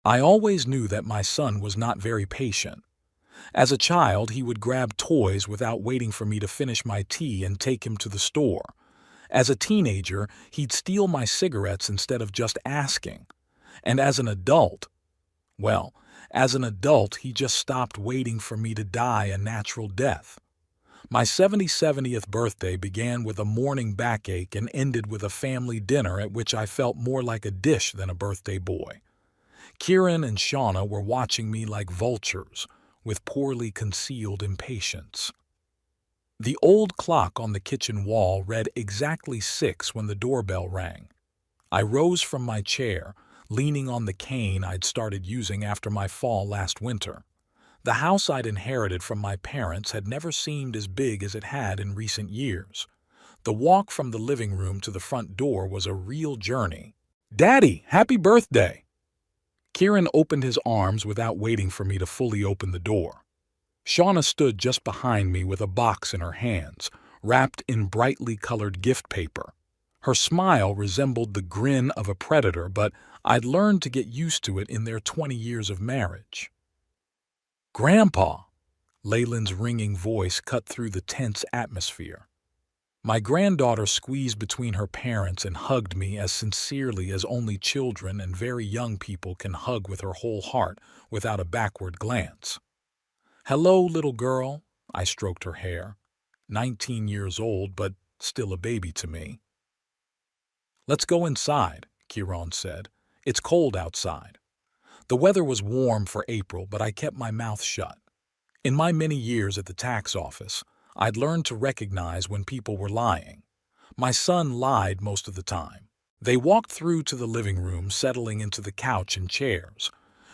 I always knew that my son was not very patient. As a child, he would grab toys without waiting for me to finish my tea and take him to the store. As a teenager, he'd steal my cigarettes instead of just asking. And as an adult, well, as an adult, he just stopped waiting for me to die a natural death. My 70th birthday began with a morning backache and ended with a family dinner at which I felt more like a dish than a birthday boy. Kieran and Shauna were watching me like vultures, with poorly concealed impatience. The old clock on the kitchen wall read exactly 6 when the doorbell rang. I rose from my chair, leaning on the cane I'd started using after my fall last winter. The house I'd inherited from my parents had never seemed as big as it had in recent years. The walk from the living room to the front door was a real journey. "Daddy, happy birthday!" Kieran opened his arms without waiting for me to fully open the door. Shauna stood just behind me with a box in her hands, wrapped in brightly colored gift paper. Her smile resembled the grin of a predator, but I'd learned to get used to it in their 20 years of marriage. "Grandpa!" Leyland's ringing voice cut through the tense atmosphere. My granddaughter squeezed between her parents and hugged me as sincerely as only children and very young people can hug with her whole heart without a backward glance. "Hello, little girl," I stroked her hair. 19 years old, but still a baby to me. "Let's go inside," Kieran said. "It's cold outside." The weather was warm for April, but I kept my mouth shut. In my many years at the tax office, I'd learned to recognize when people were lying. My son lied most of the time. They walked through to the living room, settling into the couch and chairs.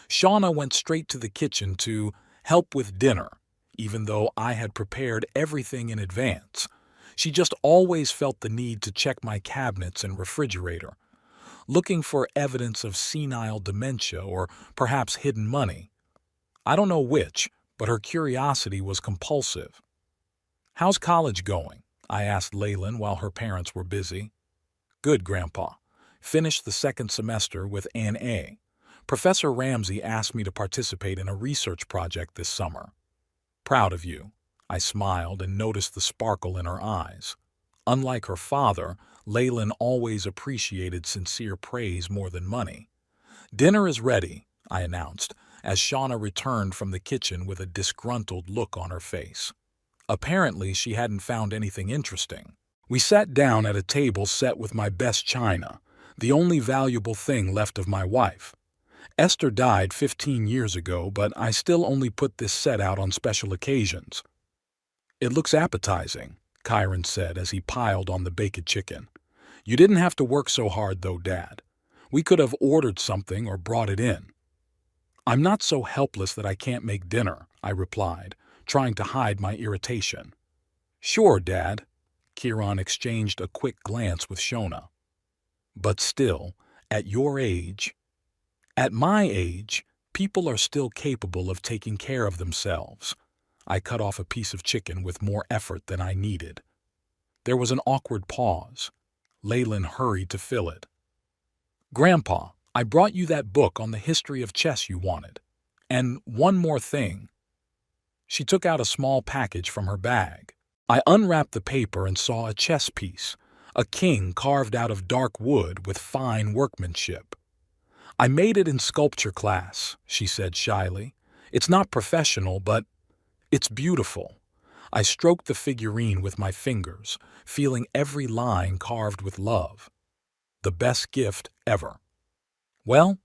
Shauna went straight to the kitchen to help with dinner, even though I had prepared everything in advance. She just always felt the need to check my cabinets and refrigerator, looking for evidence of senile dementia or perhaps hidden money. I don't know which, but her curiosity was compulsive. "How's college going?" I asked Leyland while her parents were busy. "Good, Grandpa. Finished the second semester with an A. Professor Ramsey asked me to participate in a research project this summer." "Proud of you." I smiled and noticed the sparkle in her eyes. Unlike her father, Leyland always appreciated sincere praise more than money. "Dinner is ready," I announced, as Shauna returned from the kitchen with a disgruntled look on her face. Apparently, she hadn't found anything interesting. We sat down at a table set with my best china, the only valuable thing left of my wife. Esther died 15 years ago, but I still only put this set out on special occasions. "It looks appetizing," Kieran said as he piled on the baked chicken. "You didn't have to work so hard, though, Dad. We could have ordered something or brought it in." "I'm not so helpless that I can't make dinner," I replied, trying to hide my irritation. "Sure, Dad." Kieran exchanged a quick glance with Shona. "But still, at your age..." "At my age, people are still capable of taking care of themselves." I cut off a piece of chicken with more effort than I needed. There was an awkward pause. Leyland hurried to fill it. "Grandpa, I brought you that book on the history of chess you wanted. And one more thing." She took out a small package from her bag. I unwrapped the paper and saw a chess piece, a king carved out of dark wood with fine workmanship. "I made it in sculpture class," she said shyly. "It's not professional, but it's beautiful." I stroked the figurine with my fingers, feeling every line carved with love. The best gift ever. "Well,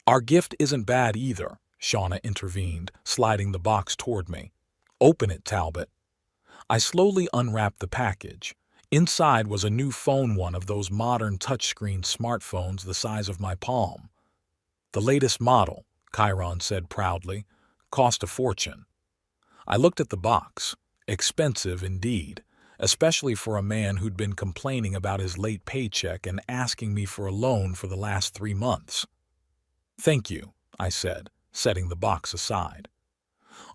our gift isn't bad either," Shauna intervened, sliding the box toward me. "Open it, Talbot." I slowly unwrapped the package. Inside was a new phone, one of those modern touchscreen smartphones the size of my palm. "The latest model," Chiron said proudly. "Cost a fortune." I looked at the box. Expensive indeed, especially for a man who'd been complaining about his late paycheck and asking me for a loan for the last 3 months. "Thank you," I said, setting the box aside.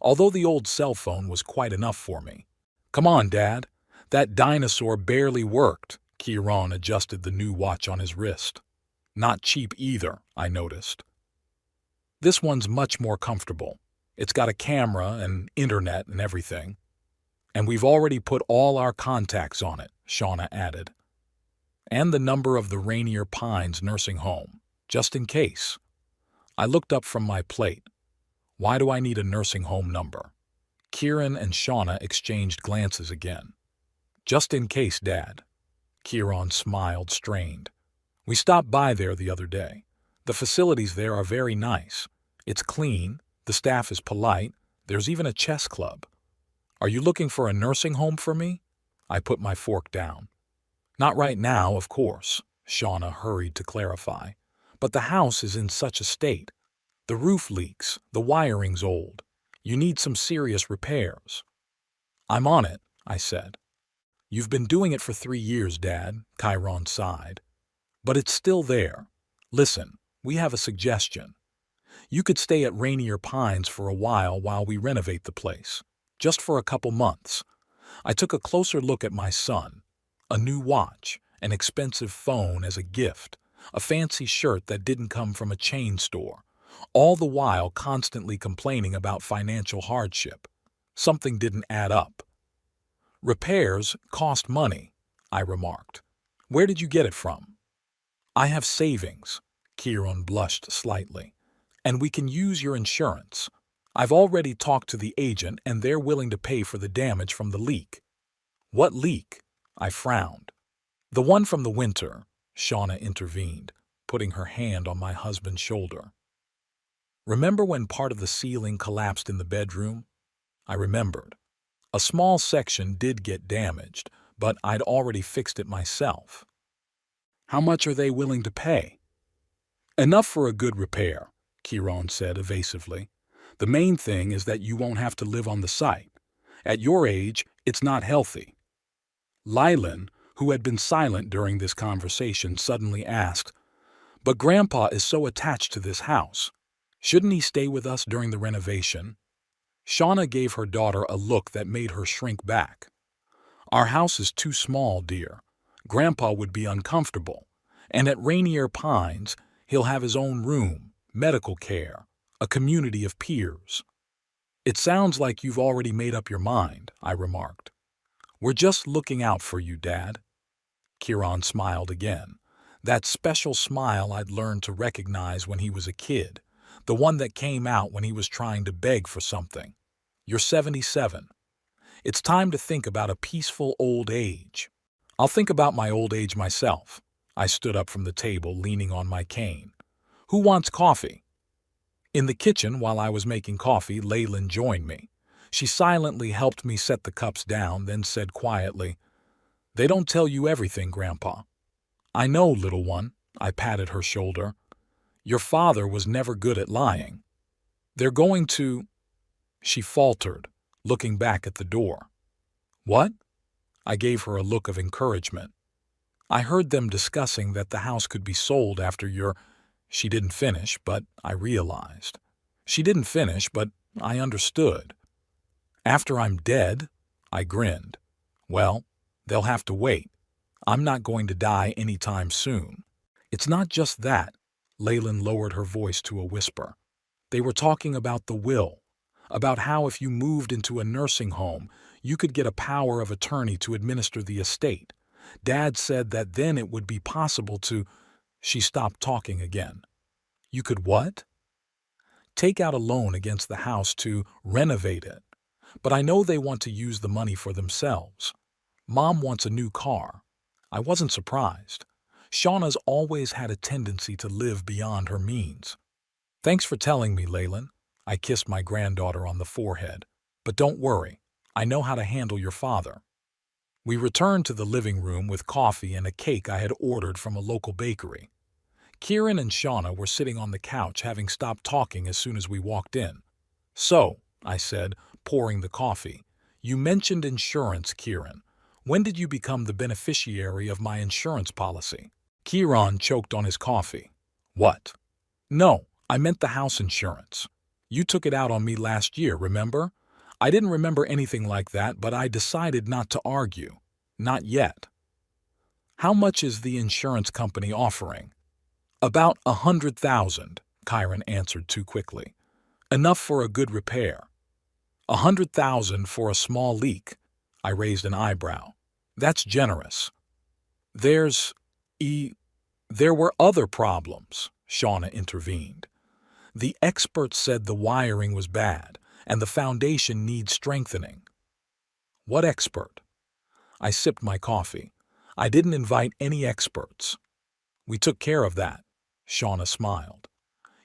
Although the old cell phone was quite enough for me. "Come on, Dad. That dinosaur barely worked." Chiron adjusted the new watch on his wrist. "Not cheap either," I noticed. This one's much more comfortable. It's got a camera and internet and everything. And we've already put all our contacts on it, Shauna added. And the number of the Rainier Pines nursing home, just in case. I looked up from my plate. Why do I need a nursing home number? Kieran and Shauna exchanged glances again. Just in case, Dad. Kieran smiled, strained. We stopped by there the other day. The facilities there are very nice. It's clean, the staff is polite, there's even a chess club. Are you looking for a nursing home for me? I put my fork down. Not right now, of course, Shauna hurried to clarify. But the house is in such a state. The roof leaks, the wiring's old. You need some serious repairs. I'm on it, I said. You've been doing it for 3 years, Dad, Chiron sighed. But it's still there. Listen, we have a suggestion. You could stay at Rainier Pines for a while we renovate the place. Just for a couple months. I took a closer look at my son. A new watch, an expensive phone as a gift, a fancy shirt that didn't come from a chain store, all the while constantly complaining about financial hardship. Something didn't add up. Repairs cost money, I remarked. Where did you get it from? I have savings, Kieran blushed slightly, and we can use your insurance. I've already talked to the agent and they're willing to pay for the damage from the leak. What leak? I frowned. The one from the winter, Shauna intervened, putting her hand on my husband's shoulder. Remember when part of the ceiling collapsed in the bedroom? I remembered. A small section did get damaged, but I'd already fixed it myself. How much are they willing to pay? Enough for a good repair, Kieran said evasively. The main thing is that you won't have to live on the site. At your age, it's not healthy. Lylan, who had been silent during this conversation, suddenly asked, But Grandpa is so attached to this house. Shouldn't he stay with us during the renovation? Shauna gave her daughter a look that made her shrink back. Our house is too small, dear. Grandpa would be uncomfortable. And at Rainier Pines, he'll have his own room, medical care, a community of peers. It sounds like you've already made up your mind, I remarked. We're just looking out for you, Dad. Kieran smiled again. That special smile I'd learned to recognize when he was a kid. The one that came out when he was trying to beg for something. You're 77. It's time to think about a peaceful old age. I'll think about my old age myself. I stood up from the table, leaning on my cane. Who wants coffee? In the kitchen, while I was making coffee, Leyland joined me. She silently helped me set the cups down, then said quietly, They don't tell you everything, Grandpa. I know, little one, I patted her shoulder. Your father was never good at lying. They're going to... She faltered, looking back at the door. What? I gave her a look of encouragement. I heard them discussing that the house could be sold after your... She didn't finish, but I realized. She didn't finish, but I understood. After I'm dead? I grinned. Well, they'll have to wait. I'm not going to die anytime soon. It's not just that. Leyland lowered her voice to a whisper. They were talking about the will, about how if you moved into a nursing home, you could get a power of attorney to administer the estate. Dad said that then it would be possible to... She stopped talking again. You could what? Take out a loan against the house to renovate it. But I know they want to use the money for themselves. Mom wants a new car. I wasn't surprised. Shauna's always had a tendency to live beyond her means. Thanks for telling me, Leyland. I kissed my granddaughter on the forehead. But don't worry. I know how to handle your father. We returned to the living room with coffee and a cake I had ordered from a local bakery. Kieran and Shauna were sitting on the couch, having stopped talking as soon as we walked in. So, I said, pouring the coffee, you mentioned insurance, Kieran. When did you become the beneficiary of my insurance policy? Kieran choked on his coffee. What? No, I meant the house insurance. You took it out on me last year, remember? I didn't remember anything like that, but I decided not to argue. Not yet. How much is the insurance company offering? About 100,000, Kyron answered too quickly. Enough for a good repair. 100,000 for a small leak. I raised an eyebrow. That's generous. There's... There were other problems, Shauna intervened. The experts said the wiring was bad, and the foundation needs strengthening. What expert? I sipped my coffee. I didn't invite any experts. We took care of that, Shauna smiled.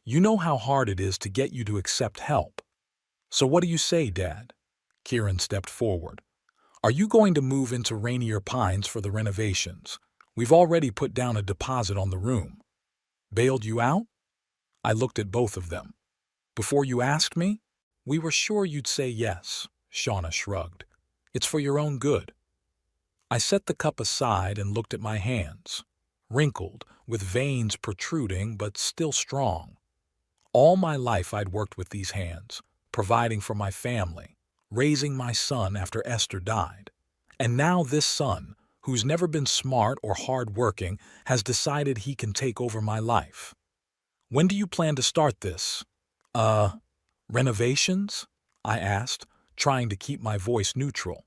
You know how hard it is to get you to accept help. So what do you say, Dad? Kieran stepped forward. Are you going to move into Rainier Pines for the renovations? We've already put down a deposit on the room. Bailed you out? I looked at both of them. Before you asked me? We were sure you'd say yes, Shauna shrugged. It's for your own good. I set the cup aside and looked at my hands, wrinkled, with veins protruding but still strong. All my life I'd worked with these hands, providing for my family, raising my son after Esther died. And now this son, who's never been smart or hard-working, has decided he can take over my life. When do you plan to start this? Renovations? I asked, trying to keep my voice neutral.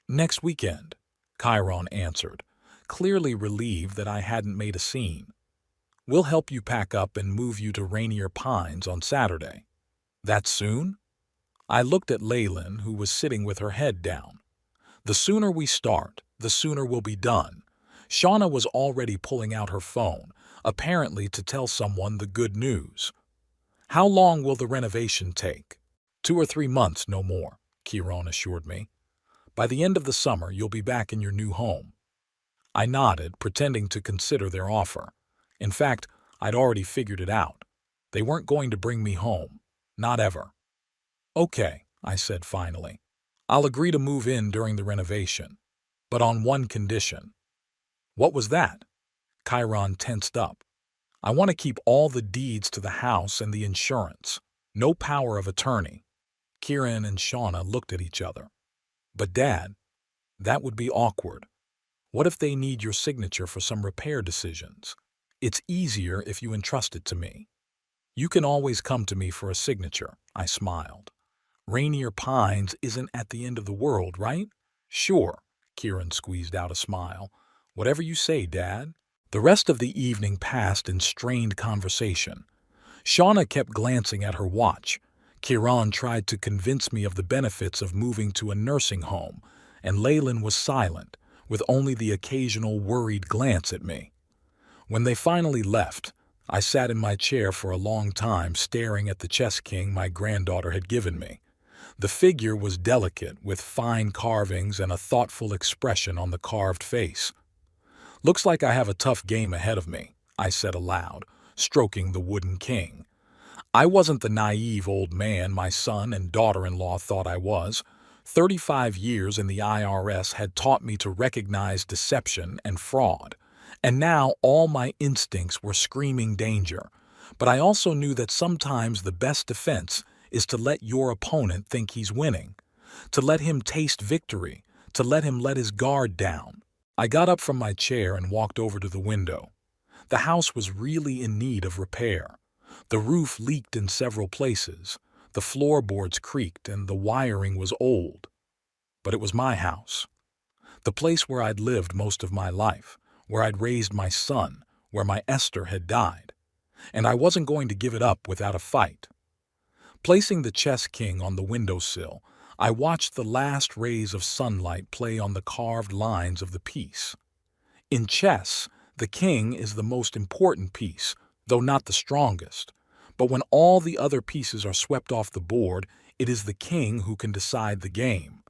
Next weekend, Chiron answered, clearly relieved that I hadn't made a scene. We'll help you pack up and move you to Rainier Pines on Saturday. That soon? I looked at Leyland, who was sitting with her head down. The sooner we start, the sooner we'll be done. Shauna was already pulling out her phone, apparently to tell someone the good news. How long will the renovation take? 2 or 3 months, no more, Chiron assured me. By the end of the summer, you'll be back in your new home. I nodded, pretending to consider their offer. In fact, I'd already figured it out. They weren't going to bring me home. Not ever. Okay, I said finally. I'll agree to move in during the renovation, but on one condition. What was that? Chiron tensed up. I want to keep all the deeds to the house and the insurance. No power of attorney. Kieran and Shauna looked at each other. But Dad, that would be awkward. What if they need your signature for some repair decisions? It's easier if you entrust it to me. You can always come to me for a signature, I smiled. Rainier Pines isn't at the end of the world, right? Sure, Kieran squeezed out a smile. Whatever you say, Dad. The rest of the evening passed in strained conversation. Shauna kept glancing at her watch. Kieran tried to convince me of the benefits of moving to a nursing home, and Leyland was silent, with only the occasional worried glance at me. When they finally left, I sat in my chair for a long time staring at the chess king my granddaughter had given me. The figure was delicate, with fine carvings and a thoughtful expression on the carved face. Looks like I have a tough game ahead of me, I said aloud, stroking the wooden king. I wasn't the naive old man my son and daughter-in-law thought I was. 35 years in the IRS had taught me to recognize deception and fraud, and now all my instincts were screaming danger. But I also knew that sometimes the best defense is to let your opponent think he's winning, to let him taste victory, to let him let his guard down. I got up from my chair and walked over to the window. The house was really in need of repair. The roof leaked in several places, the floorboards creaked, and the wiring was old. But it was my house. The place where I'd lived most of my life, where I'd raised my son, where my Esther had died. And I wasn't going to give it up without a fight. Placing the chess king on the windowsill, I watched the last rays of sunlight play on the carved lines of the piece. In chess, the king is the most important piece, though not the strongest. But when all the other pieces are swept off the board, it is the king who can decide the game.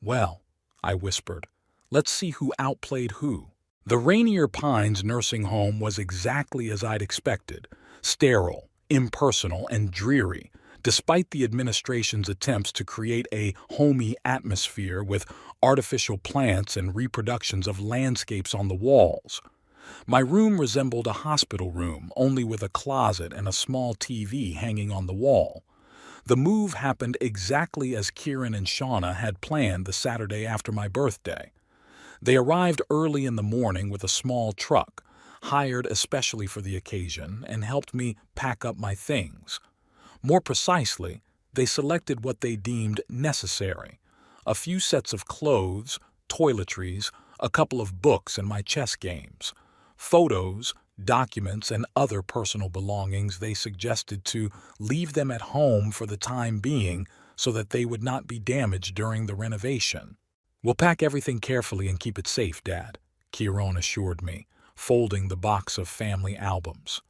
Well, I whispered, let's see who outplayed who. The Rainier Pines nursing home was exactly as I'd expected, sterile, impersonal, and dreary, despite the administration's attempts to create a homey atmosphere with artificial plants and reproductions of landscapes on the walls. My room resembled a hospital room, only with a closet and a small TV hanging on the wall. The move happened exactly as Kieran and Shauna had planned the Saturday after my birthday. They arrived early in the morning with a small truck, hired especially for the occasion, and helped me pack up my things. More precisely, they selected what they deemed necessary: a few sets of clothes, toiletries, a couple of books and my chess games, photos, documents, and other personal belongings. They suggested to leave them at home for the time being so that they would not be damaged during the renovation. "We'll pack everything carefully and keep it safe, Dad," Kieran assured me, folding the box of family albums.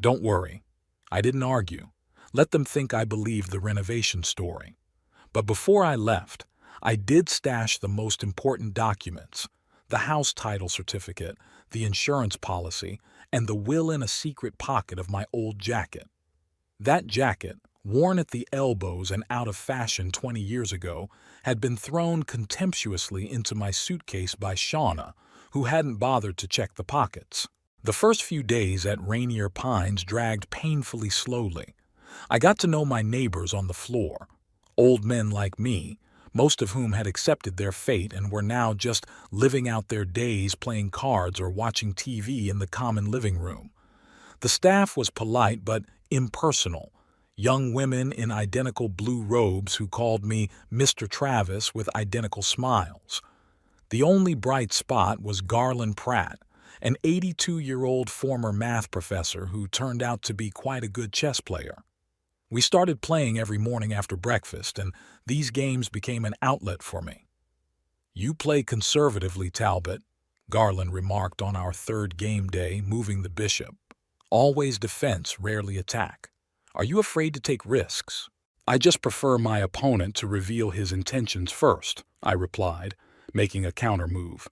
"Don't worry." I didn't argue. Let them think I believed the renovation story. But before I left, I did stash the most important documents: the house title certificate, the insurance policy, and the will in a secret pocket of my old jacket. That jacket, worn at the elbows and out of fashion 20 years ago, had been thrown contemptuously into my suitcase by Shauna, who hadn't bothered to check the pockets. The first few days at Rainier Pines dragged painfully slowly. I got to know my neighbors on the floor, old men like me, most of whom had accepted their fate and were now just living out their days playing cards or watching TV in the common living room. The staff was polite but impersonal: young women in identical blue robes who called me Mr. Travis with identical smiles. The only bright spot was Garland Pratt, an 82-year-old former math professor who turned out to be quite a good chess player. We started playing every morning after breakfast, and these games became an outlet for me. "You play conservatively, Talbot," Garland remarked on our third game day, moving the bishop. "Always defense, rarely attack. Are you afraid to take risks?" "I just prefer my opponent to reveal his intentions first," I replied, making a counter-move.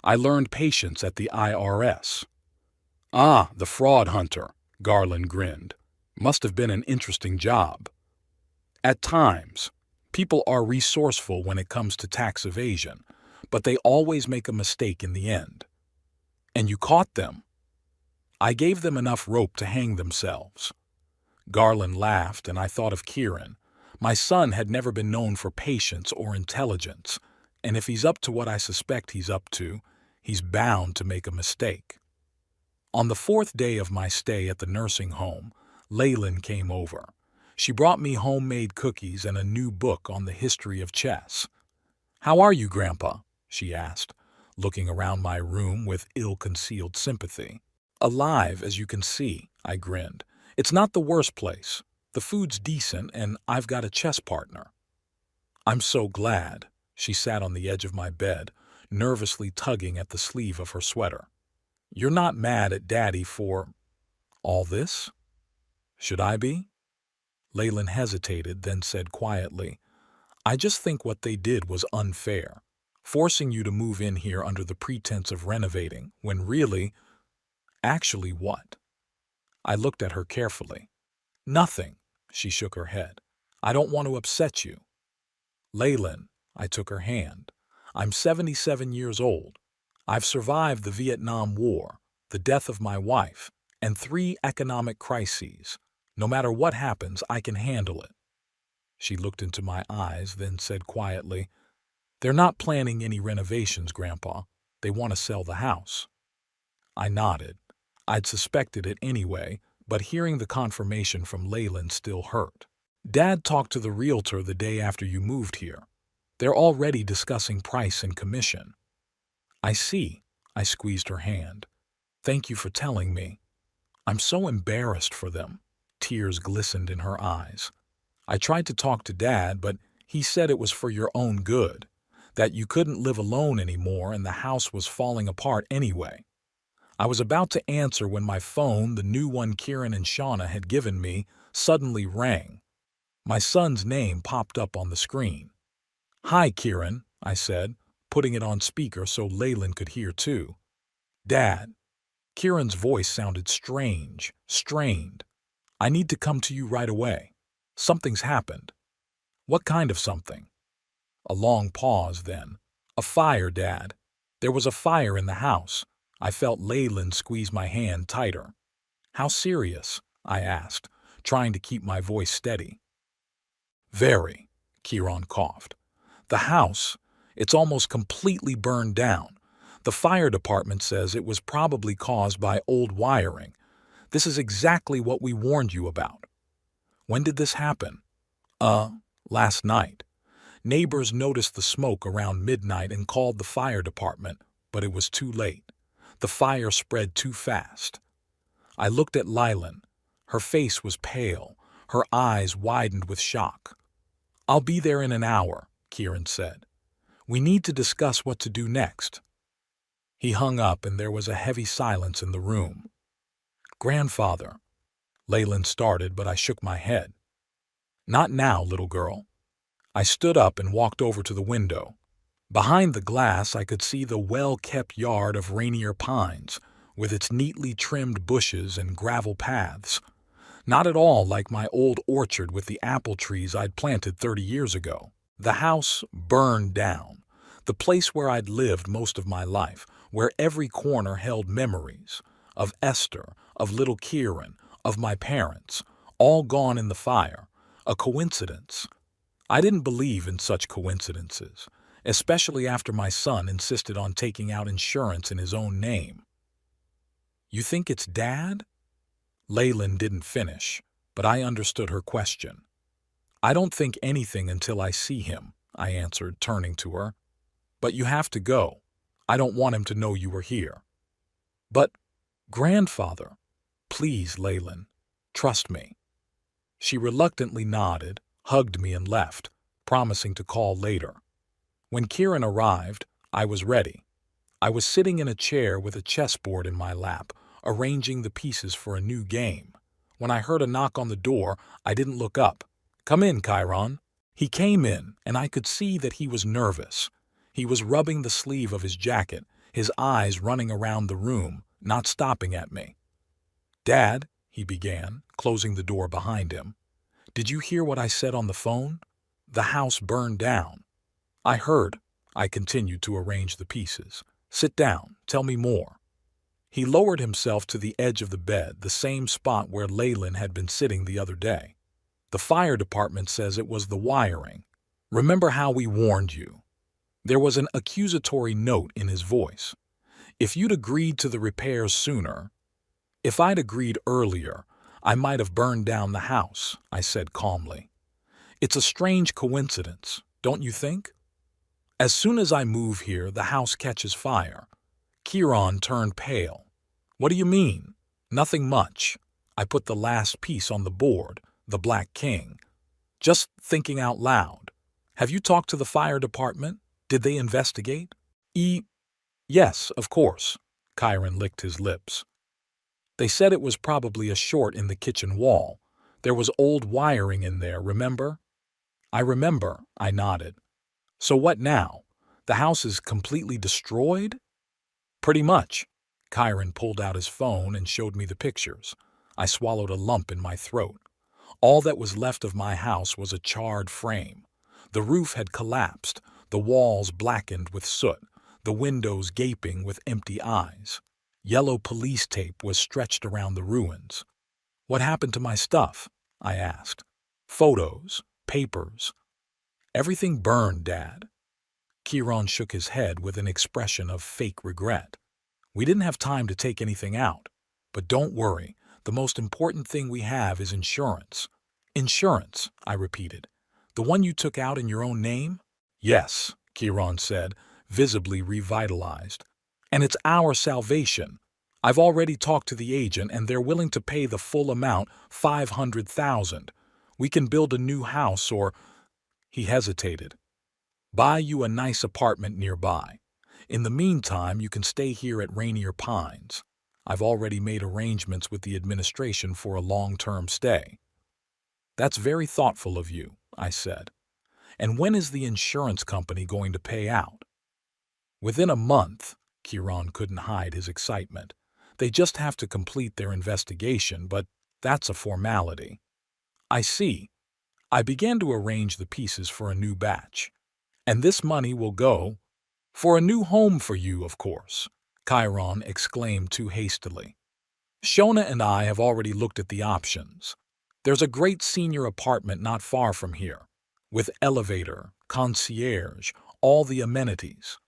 "I learned patience at the IRS." "Ah, the fraud hunter," Garland grinned. "Must have been an interesting job." "At times. People are resourceful when it comes to tax evasion, but they always make a mistake in the end." "And you caught them?" "I gave them enough rope to hang themselves." Garland laughed, and I thought of Kieran. My son had never been known for patience or intelligence, and if he's up to what I suspect he's up to, he's bound to make a mistake. On the fourth day of my stay at the nursing home, Leyland came over. She brought me homemade cookies and a new book on the history of chess. "How are you, Grandpa?" she asked, looking around my room with ill-concealed sympathy. "Alive, as you can see," I grinned. "It's not the worst place. The food's decent, and I've got a chess partner." "I'm so glad." She sat on the edge of my bed, nervously tugging at the sleeve of her sweater. "You're not mad at Daddy for all this?" "Should I be?" Leyland hesitated, then said quietly, "I just think what they did was unfair, forcing you to move in here under the pretense of renovating, when really—" "Actually what?" I looked at her carefully. "Nothing," she shook her head. "I don't want to upset you." "Leyland," I took her hand, "I'm 77 years old. I've survived the Vietnam War, the death of my wife, and 3 economic crises. No matter what happens, I can handle it." She looked into my eyes, then said quietly, "They're not planning any renovations, Grandpa. They want to sell the house." I nodded. I'd suspected it anyway, but hearing the confirmation from Leyland still hurt. "Dad talked to the realtor the day after you moved here. They're already discussing price and commission." "I see." I squeezed her hand. "Thank you for telling me. I'm so embarrassed for them." Tears glistened in her eyes. "I tried to talk to Dad, but he said it was for your own good, that you couldn't live alone anymore and the house was falling apart anyway." I was about to answer when my phone, the new one Kieran and Shauna had given me, suddenly rang. My son's name popped up on the screen. "Hi, Kieran," I said, putting it on speaker so Leyland could hear too. "Dad." Kieran's voice sounded strange, strained. "I need to come to you right away. Something's happened." "What kind of something?" A long pause, then. "A fire, Dad. There was a fire in the house." I felt Leyland squeeze my hand tighter. "How serious?" I asked, trying to keep my voice steady. "Very," Kieran coughed. "The house, it's almost completely burned down. The fire department says it was probably caused by old wiring. This is exactly what we warned you about. When did this happen? Last night. Neighbors noticed the smoke around midnight and called the fire department, but it was too late. The fire spread too fast. I looked at Lylan. Her face was pale, her eyes widened with shock. "I'll be there in an hour," Kieran said. "We need to discuss what to do next." He hung up and there was a heavy silence in the room. "Grandfather," Leyland started, but I shook my head. "Not now, little girl." I stood up and walked over to the window. Behind the glass I could see the well-kept yard of Rainier Pines, with its neatly trimmed bushes and gravel paths. Not at all like my old orchard with the apple trees I'd planted 30 years ago. The house burned down, the place where I'd lived most of my life, where every corner held memories of Esther, of little Kieran, of my parents, all gone in the fire. A coincidence. I didn't believe in such coincidences, especially after my son insisted on taking out insurance in his own name. "You think it's Dad?" Leyland didn't finish, but I understood her question. "I don't think anything until I see him," I answered, turning to her. "But you have to go. I don't want him to know you were here." "But, Grandfather," "Please, Leyland, trust me." She reluctantly nodded, hugged me and left, promising to call later. When Kieran arrived, I was ready. I was sitting in a chair with a chessboard in my lap, arranging the pieces for a new game. When I heard a knock on the door, I didn't look up. "Come in, Chiron." He came in, and I could see that he was nervous. He was rubbing the sleeve of his jacket, his eyes running around the room, not stopping at me. "Dad," he began, closing the door behind him, "did you hear what I said on the phone? The house burned down." "I heard." I continued to arrange the pieces. "Sit down. Tell me more." He lowered himself to the edge of the bed, the same spot where Leyland had been sitting the other day. "The fire department says it was the wiring. Remember how we warned you?" There was an accusatory note in his voice. "If you'd agreed to the repairs sooner—" "If I'd agreed earlier, I might have burned down the house," I said calmly. "It's a strange coincidence, don't you think? As soon as I move here, the house catches fire." Kieran turned pale. "What do you mean?" "Nothing much." I put the last piece on the board, the Black King. "Just thinking out loud. Have you talked to the fire department? Did they investigate?" Yes, of course." Kieran licked his lips. "They said it was probably a short in the kitchen wall. There was old wiring in there, remember?" "I remember," I nodded. "So what now? The house is completely destroyed?" "Pretty much." Kieran pulled out his phone and showed me the pictures. I swallowed a lump in my throat. All that was left of my house was a charred frame. The roof had collapsed, the walls blackened with soot, the windows gaping with empty eyes. Yellow police tape was stretched around the ruins. "What happened to my stuff?" I asked. "Photos, papers." "Everything burned, Dad." Kieran shook his head with an expression of fake regret. "We didn't have time to take anything out. But don't worry, the most important thing we have is insurance." "Insurance," I repeated. "The one you took out in your own name?" "Yes," Kieran said, visibly revitalized. "And it's our salvation. I've already talked to the agent and they're willing to pay the full amount, $500,000. We can build a new house or—" He hesitated. "Buy you a nice apartment nearby. In the meantime, you can stay here at Rainier Pines. I've already made arrangements with the administration for a long-term stay." "That's very thoughtful of you," I said. "And when is the insurance company going to pay out?" "Within a month." Kieran couldn't hide his excitement. "They just have to complete their investigation, but that's a formality." "I see." I began to arrange the pieces for a new batch. "And this money will go—" "For a new home for you, of course," Chiron exclaimed too hastily. "Shona and I have already looked at the options. There's a great senior apartment not far from here, with elevator, concierge, all the amenities."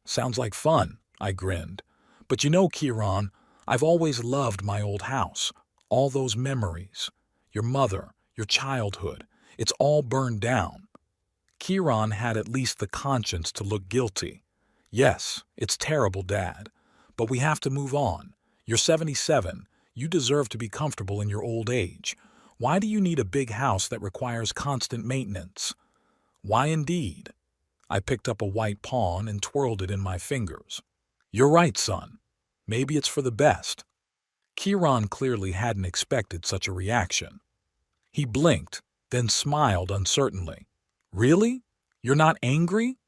"Sounds like fun," I grinned. But you know, Kieran, I've always loved my old house. All those memories. Your mother, your childhood. It's all burned down. Kieran had at least the conscience to look guilty. Yes, it's terrible, Dad. But we have to move on. You're 77. You deserve to be comfortable in your old age. Why do you need a big house that requires constant maintenance? Why indeed? I picked up a white pawn and twirled it in my fingers. You're right, son. Maybe it's for the best. Kieran clearly hadn't expected such a reaction. He blinked, then smiled uncertainly. Really? You're not angry?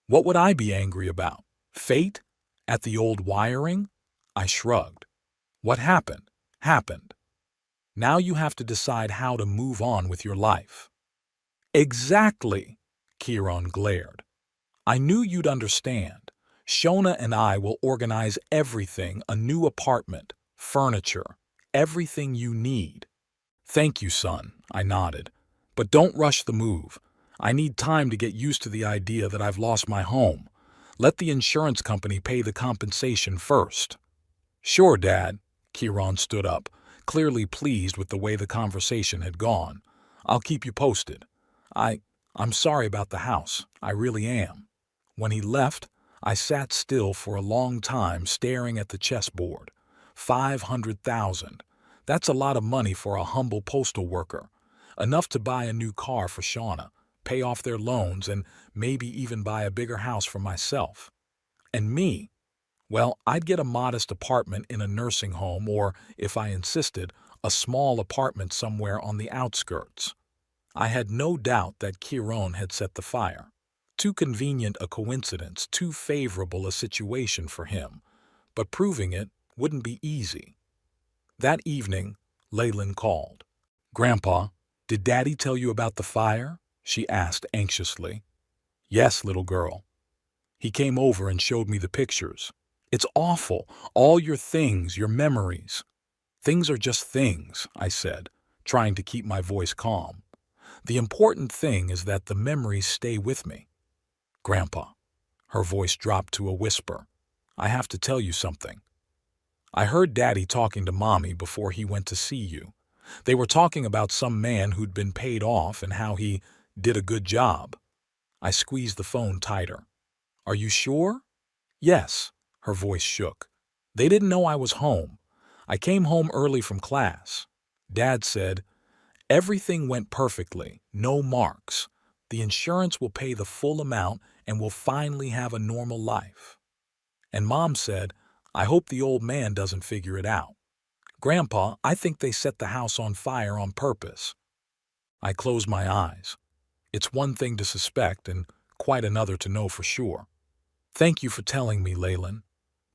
What would I be angry about? Fate? At the old wiring? I shrugged. What happened, happened. Now you have to decide how to move on with your life. Exactly, Kieran glared. I knew you'd understand. Shona and I will organize everything, a new apartment, furniture, everything you need. Thank you, son, I nodded. But don't rush the move. I need time to get used to the idea that I've lost my home. Let the insurance company pay the compensation first. Sure, Dad. Kieran stood up, clearly pleased with the way the conversation had gone. I'll keep you posted. I'm sorry about the house. I really am. When he left, I sat still for a long time staring at the chessboard. 500,000. That's a lot of money for a humble postal worker. Enough to buy a new car for Shauna, pay off their loans, and maybe even buy a bigger house for myself. And me? Well, I'd get a modest apartment in a nursing home or, if I insisted, a small apartment somewhere on the outskirts. I had no doubt that Kieran had set the fire. Too convenient a coincidence, too favorable a situation for him. But proving it wouldn't be easy. That evening, Leyland called. Grandpa, did Daddy tell you about the fire? She asked anxiously. Yes, little girl. He came over and showed me the pictures. It's awful, all your things, your memories. Things are just things, I said, trying to keep my voice calm. The important thing is that the memories stay with me. Grandpa, her voice dropped to a whisper. I have to tell you something. I heard Daddy talking to Mommy before he went to see you. They were talking about some man who'd been paid off and how he did a good job. I squeezed the phone tighter. Are you sure? Yes. Her voice shook. They didn't know I was home. I came home early from class. Dad said, everything went perfectly, no marks. The insurance will pay the full amount and we'll finally have a normal life. And Mom said, I hope the old man doesn't figure it out. Grandpa, I think they set the house on fire on purpose. I closed my eyes. It's one thing to suspect and quite another to know for sure. Thank you for telling me, Leyland.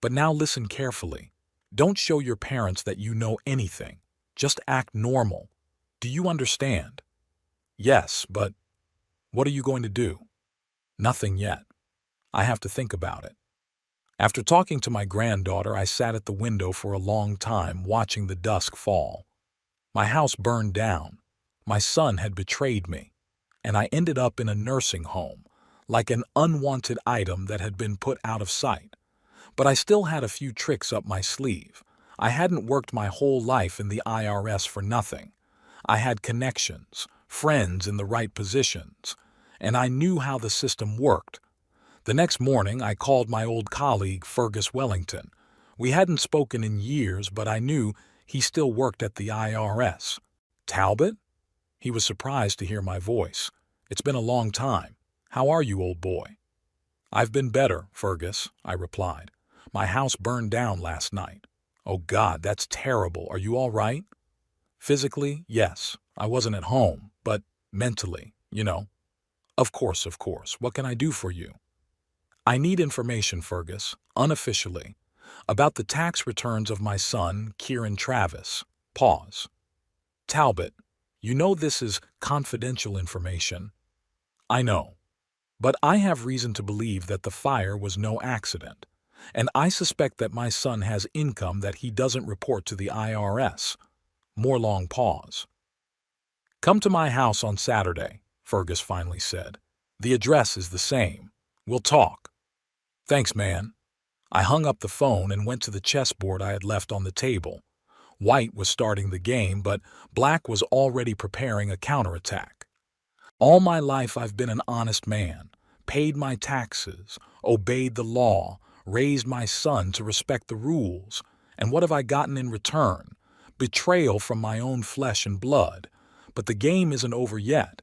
But now listen carefully. Don't show your parents that you know anything. Just act normal. Do you understand? Yes, but what are you going to do? Nothing yet. I have to think about it. After talking to my granddaughter, I sat at the window for a long time watching the dusk fall. My house burned down. My son had betrayed me. And I ended up in a nursing home, like an unwanted item that had been put out of sight. But I still had a few tricks up my sleeve. I hadn't worked my whole life in the IRS for nothing. I had connections, friends in the right positions, and I knew how the system worked. The next morning, I called my old colleague, Fergus Wellington. We hadn't spoken in years, but I knew he still worked at the IRS. Talbot? He was surprised to hear my voice. It's been a long time. How are you, old boy? I've been better, Fergus, I replied. My house burned down last night. Oh God, that's terrible. Are you all right? Physically, yes. I wasn't at home, but mentally, you know. Of course. What can I do for you? I need information, Fergus, unofficially, about the tax returns of my son, Kieran Travis. Pause. Talbot, you know this is confidential information. I know. But I have reason to believe that the fire was no accident, and I suspect that my son has income that he doesn't report to the IRS. More long pause. Come to my house on Saturday, Fergus finally said. The address is the same. We'll talk. Thanks, man. I hung up the phone and went to the chessboard I had left on the table. White was starting the game, but Black was already preparing a counterattack. All my life I've been an honest man, paid my taxes, obeyed the law, raised my son to respect the rules. And what have I gotten in return? Betrayal from my own flesh and blood. But the game isn't over yet.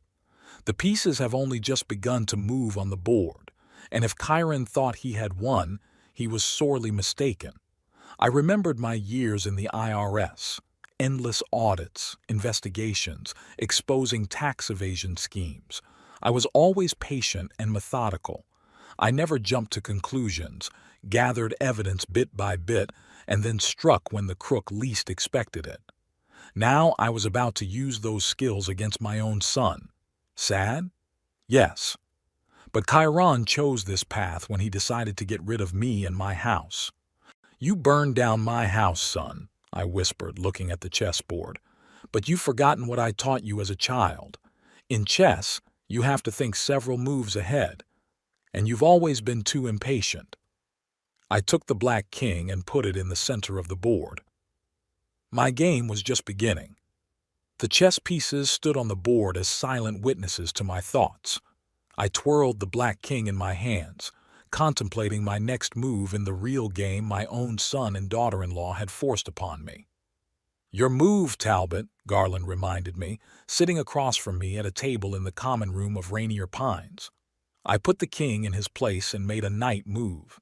The pieces have only just begun to move on the board, and if Chiron thought he had won, he was sorely mistaken. I remembered my years in the IRS, endless audits, investigations, exposing tax evasion schemes. I was always patient and methodical. I never jumped to conclusions, gathered evidence bit by bit, and then struck when the crook least expected it. Now I was about to use those skills against my own son. Sad? Yes. But Chiron chose this path when he decided to get rid of me and my house. "You burned down my house, son," I whispered, looking at the chessboard. "But you've forgotten what I taught you as a child. In chess, you have to think several moves ahead, and you've always been too impatient." I took the Black King and put it in the center of the board. My game was just beginning. The chess pieces stood on the board as silent witnesses to my thoughts. I twirled the Black King in my hands, contemplating my next move in the real game my own son and daughter-in-law had forced upon me. "Your move, Talbot," Garland reminded me, sitting across from me at a table in the common room of Rainier Pines. I put the king in his place and made a knight move.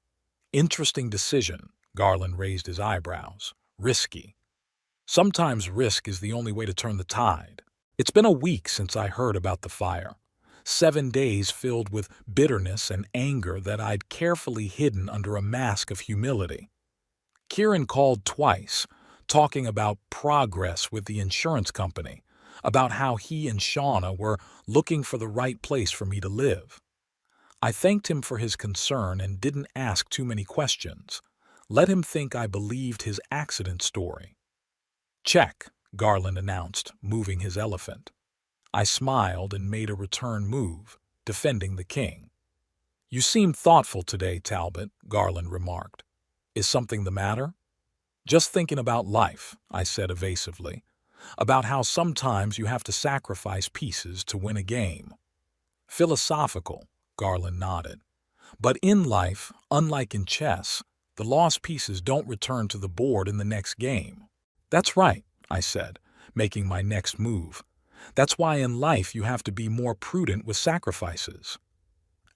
"Interesting decision," Garland raised his eyebrows. "Risky. Sometimes risk is the only way to turn the tide." It's been a week since I heard about the fire. 7 days filled with bitterness and anger that I'd carefully hidden under a mask of humility. Kieran called twice, talking about progress with the insurance company, about how he and Shauna were looking for the right place for me to live. I thanked him for his concern and didn't ask too many questions. Let him think I believed his accident story. "Check," Garland announced, moving his elephant. I smiled and made a return move, defending the king. "You seem thoughtful today, Talbot," Garland remarked. "Is something the matter?" "Just thinking about life," I said evasively. "About how sometimes you have to sacrifice pieces to win a game." "Philosophical," Garland nodded. "But in life, unlike in chess, the lost pieces don't return to the board in the next game." "That's right," I said, making my next move. "That's why in life you have to be more prudent with sacrifices."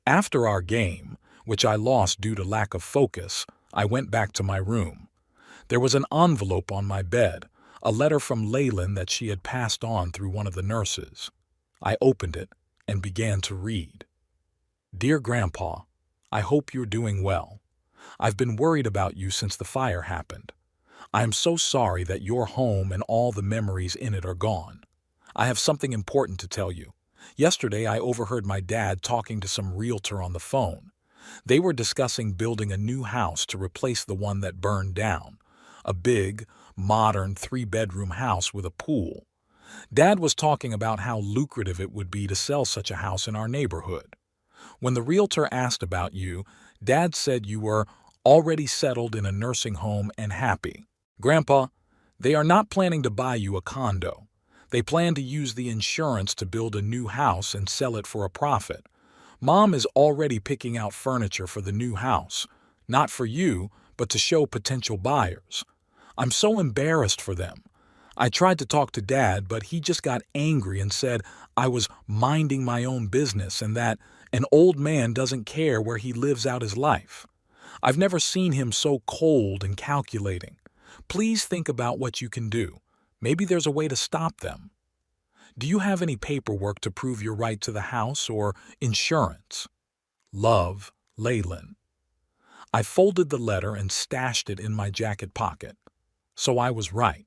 After our game, which I lost due to lack of focus, I went back to my room. There was an envelope on my bed, a letter from Leyland that she had passed on through one of the nurses. I opened it and began to read. "Dear Grandpa, I hope you're doing well. I've been worried about you since the fire happened. I am so sorry that your home and all the memories in it are gone. I have something important to tell you. Yesterday I overheard my dad talking to some realtor on the phone. They were discussing building a new house to replace the one that burned down. A big, modern 3-bedroom house with a pool. Dad was talking about how lucrative it would be to sell such a house in our neighborhood. When the realtor asked about you, Dad said you were already settled in a nursing home and happy. Grandpa, they are not planning to buy you a condo. They plan to use the insurance to build a new house and sell it for a profit. Mom is already picking out furniture for the new house, not for you, but to show potential buyers. I'm so embarrassed for them. I tried to talk to Dad, but he just got angry and said I was minding my own business and that an old man doesn't care where he lives out his life. I've never seen him so cold and calculating. Please think about what you can do. Maybe there's a way to stop them. Do you have any paperwork to prove your right to the house or insurance? Love, Leyland. I folded the letter and stashed it in my jacket pocket. So I was right.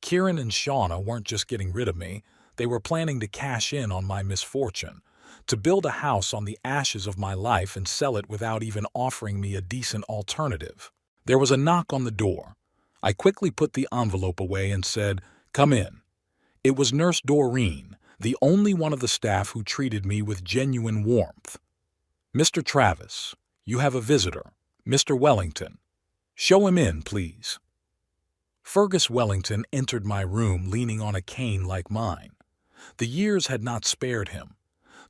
Kieran and Shauna weren't just getting rid of me, they were planning to cash in on my misfortune, to build a house on the ashes of my life and sell it without even offering me a decent alternative. There was a knock on the door. I quickly put the envelope away and said, "Come in." It was Nurse Doreen, the only one of the staff who treated me with genuine warmth. "Mr. Travis, you have a visitor," "Mr. Wellington, show him in, please." Fergus Wellington entered my room leaning on a cane like mine. The years had not spared him.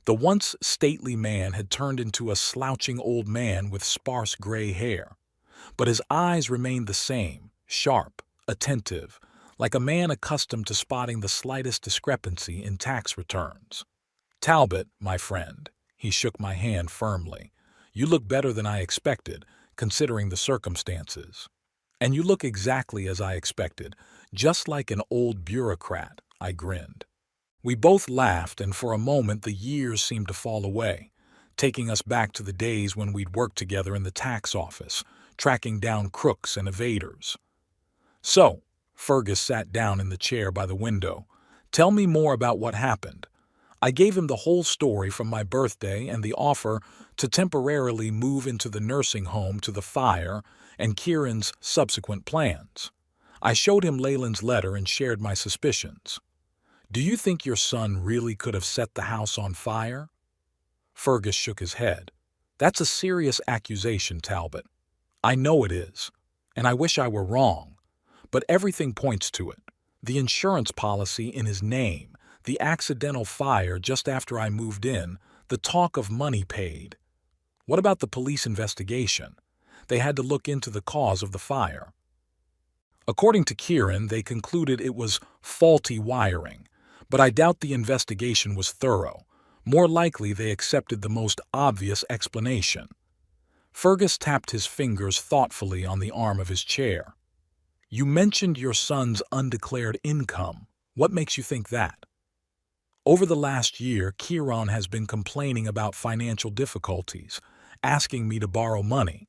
The once stately man had turned into a slouching old man with sparse gray hair. But his eyes remained the same, sharp, attentive, like a man accustomed to spotting the slightest discrepancy in tax returns. "Talbot, my friend," he shook my hand firmly. "You look better than I expected, considering the circumstances." "And you look exactly as I expected, just like an old bureaucrat," I grinned. We both laughed, and for a moment the years seemed to fall away, taking us back to the days when we'd worked together in the tax office, tracking down crooks and evaders. "So," Fergus sat down in the chair by the window, "tell me more about what happened." I gave him the whole story from my birthday and the offer to temporarily move into the nursing home to the fire and Kieran's subsequent plans. I showed him Leyland's letter and shared my suspicions. "Do you think your son really could have set the house on fire?" Fergus shook his head. "That's a serious accusation, Talbot. I know it is, and I wish I were wrong. But everything points to it. The insurance policy in his name, the accidental fire just after I moved in, the talk of money paid. What about the police investigation? They had to look into the cause of the fire. According to Kieran, they concluded it was faulty wiring, but I doubt the investigation was thorough. More likely they accepted the most obvious explanation." Fergus tapped his fingers thoughtfully on the arm of his chair. "You mentioned your son's undeclared income. What makes you think that?" "Over the last year, Kieran has been complaining about financial difficulties, asking me to borrow money.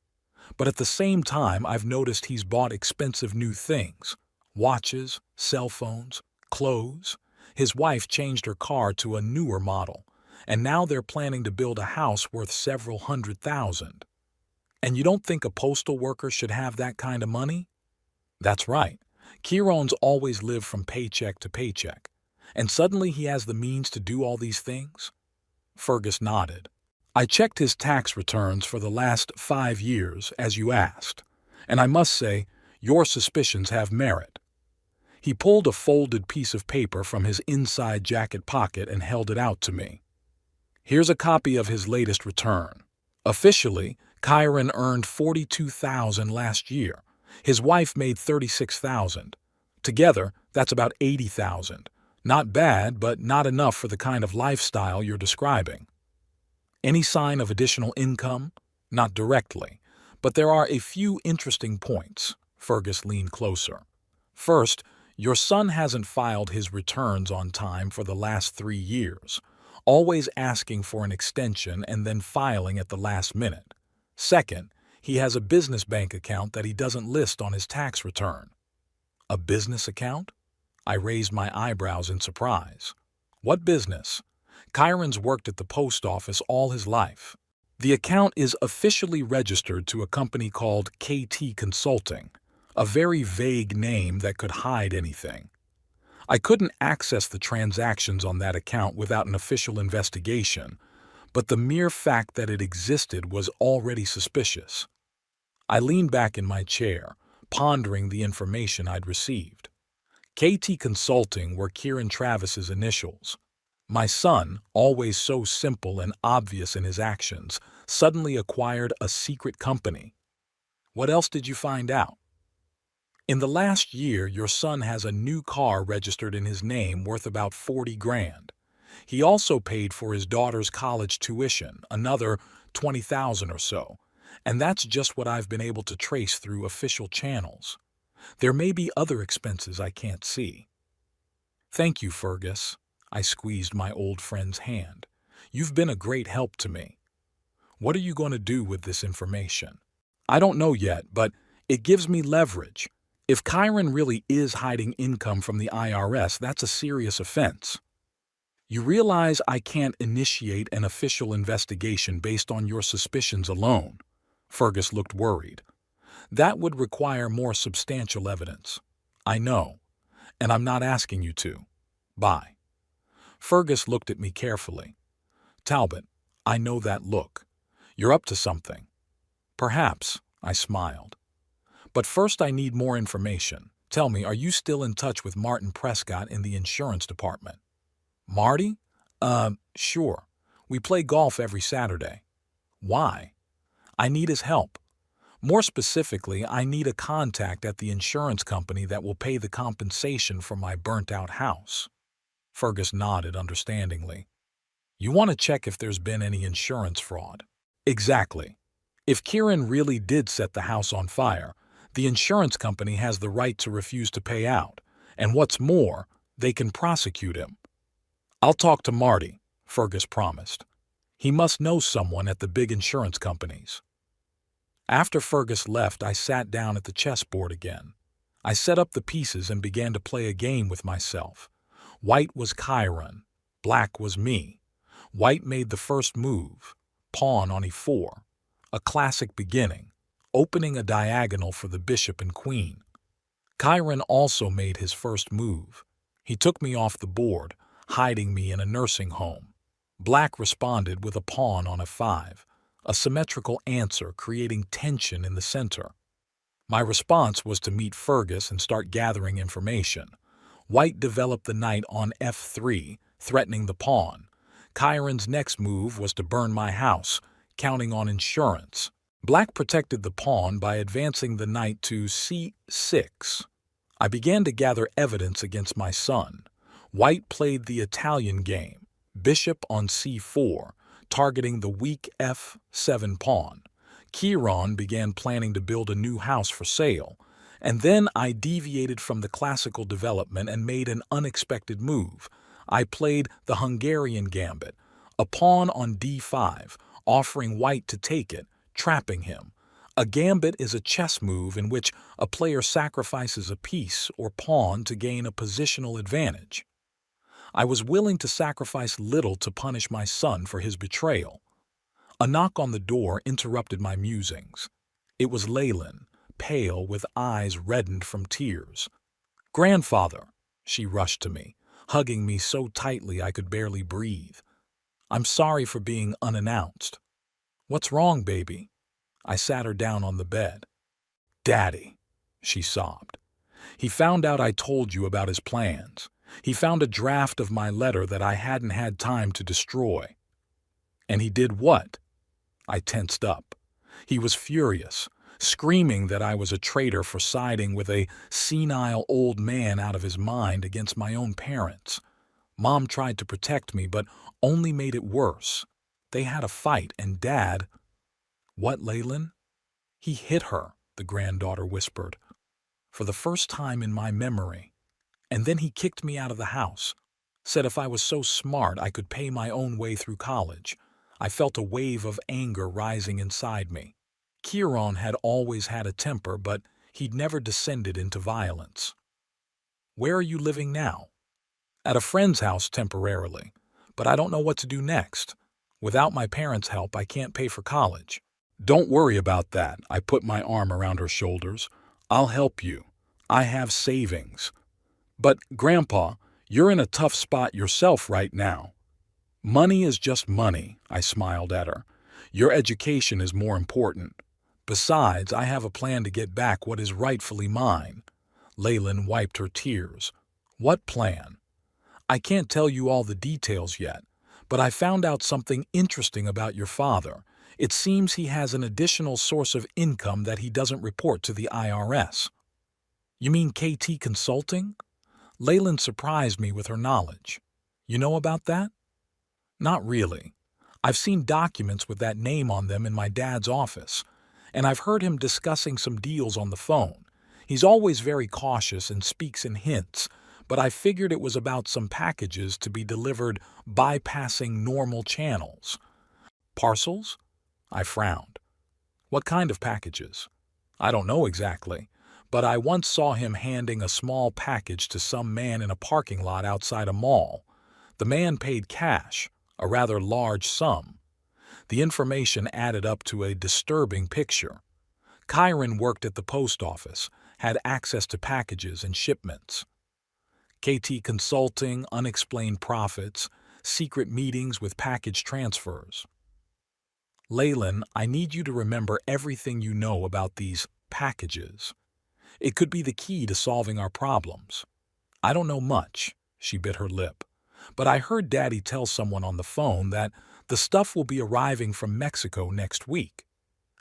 But at the same time, I've noticed he's bought expensive new things: watches, cell phones, clothes. His wife changed her car to a newer model, and now they're planning to build a house worth several $100,000. And you don't think a postal worker should have that kind of money?" "That's right. Kieran's always lived from paycheck to paycheck. And suddenly he has the means to do all these things?" Fergus nodded. "I checked his tax returns for the last 5 years, as you asked, and I must say, your suspicions have merit." He pulled a folded piece of paper from his inside jacket pocket and held it out to me. "Here's a copy of his latest return. Officially, Kieran earned $42,000 last year. His wife made $36,000. Together, that's about $80,000. Not bad, but not enough for the kind of lifestyle you're describing." "Any sign of additional income?" "Not directly, but there are a few interesting points." Fergus leaned closer. "First, your son hasn't filed his returns on time for the last 3 years, always asking for an extension and then filing at the last minute. Second, he has a business bank account that he doesn't list on his tax return." "A business account?" I raised my eyebrows in surprise. "What business?" "Kieran's worked at the post office all his life. The account is officially registered to a company called KT Consulting, a very vague name that could hide anything. I couldn't access the transactions on that account without an official investigation, but the mere fact that it existed was already suspicious." I leaned back in my chair, pondering the information I'd received. KT Consulting were Kieran Travis's initials. My son, always so simple and obvious in his actions, suddenly acquired a secret company. "What else did you find out?" "In the last year, your son has a new car registered in his name worth about 40 grand. He also paid for his daughter's college tuition, another 20,000 or so, and that's just what I've been able to trace through official channels. There may be other expenses I can't see." "Thank you, Fergus." I squeezed my old friend's hand. "You've been a great help to me. What are you going to do with this information?" "I don't know yet, but it gives me leverage. If Kieran really is hiding income from the IRS, that's a serious offense." "You realize I can't initiate an official investigation based on your suspicions alone?" Fergus looked worried. "That would require more substantial evidence." "I know, and I'm not asking you to. Bye." Fergus looked at me carefully. "Talbot, I know that look. You're up to something." "Perhaps," I smiled. But first I need more information. Tell me, are you still in touch with Martin Prescott in the insurance department? Marty? Sure. We play golf every Saturday. Why? I need his help. More specifically, I need a contact at the insurance company that will pay the compensation for my burnt-out house. Fergus nodded understandingly. You want to check if there's been any insurance fraud? Exactly. If Kieran really did set the house on fire, the insurance company has the right to refuse to pay out, and what's more, they can prosecute him. I'll talk to Marty, Fergus promised. He must know someone at the big insurance companies. After Fergus left, I sat down at the chessboard again. I set up the pieces and began to play a game with myself. White was Chiron, black was me. White made the first move, pawn on e4, a classic beginning, opening a diagonal for the bishop and queen. Chiron also made his first move. He took me off the board, hiding me in a nursing home. Black responded with a pawn on f5, a symmetrical answer creating tension in the center. My response was to meet Fergus and start gathering information. White developed the knight on f3, threatening the pawn. Chiron's next move was to burn my house, counting on insurance. Black protected the pawn by advancing the knight to c6. I began to gather evidence against my son. White played the Italian game, bishop on c4, targeting the weak f7 pawn. Chiron began planning to build a new house for sale, and then I deviated from the classical development and made an unexpected move. I played the Hungarian gambit, a pawn on d5, offering White to take it, trapping him. A gambit is a chess move in which a player sacrifices a piece or pawn to gain a positional advantage. I was willing to sacrifice little to punish my son for his betrayal. A knock on the door interrupted my musings. It was Leyland, pale with eyes reddened from tears. "Grandfather," she rushed to me, hugging me so tightly I could barely breathe. "I'm sorry for being unannounced." "What's wrong, baby?" I sat her down on the bed. "Daddy," she sobbed. "He found out I told you about his plans. He found a draft of my letter that I hadn't had time to destroy." "And he did what?" I tensed up. He was furious, screaming that I was a traitor for siding with a senile old man out of his mind against my own parents. Mom tried to protect me, but only made it worse. They had a fight, and Dad— "What, Leyland?" "He hit her," the granddaughter whispered, "for the first time in my memory. And then he kicked me out of the house. Said if I was so smart I could pay my own way through college." I felt a wave of anger rising inside me. Chiron had always had a temper, but he'd never descended into violence. "Where are you living now?" "At a friend's house temporarily, but I don't know what to do next. Without my parents' help, I can't pay for college." "Don't worry about that," I put my arm around her shoulders. "I'll help you. I have savings." "But, Grandpa, you're in a tough spot yourself right now." "Money is just money," I smiled at her. "Your education is more important. Besides, I have a plan to get back what is rightfully mine." Leyland wiped her tears. "What plan?" "I can't tell you all the details yet, but I found out something interesting about your father. It seems he has an additional source of income that he doesn't report to the IRS." "You mean KT Consulting?" Leyland surprised me with her knowledge. "You know about that?" "Not really. I've seen documents with that name on them in my dad's office, and I've heard him discussing some deals on the phone. He's always very cautious and speaks in hints, but I figured it was about some packages to be delivered bypassing normal channels." "Parcels?" I frowned. "What kind of packages?" "I don't know exactly, but I once saw him handing a small package to some man in a parking lot outside a mall. The man paid cash, a rather large sum. The information added up to a disturbing picture. Chiron worked at the post office, had access to packages and shipments. KT Consulting, unexplained profits, secret meetings with package transfers. Leyland, I need you to remember everything you know about these packages. It could be the key to solving our problems. I don't know much, she bit her lip. But I heard Daddy tell someone on the phone that the stuff will be arriving from Mexico next week.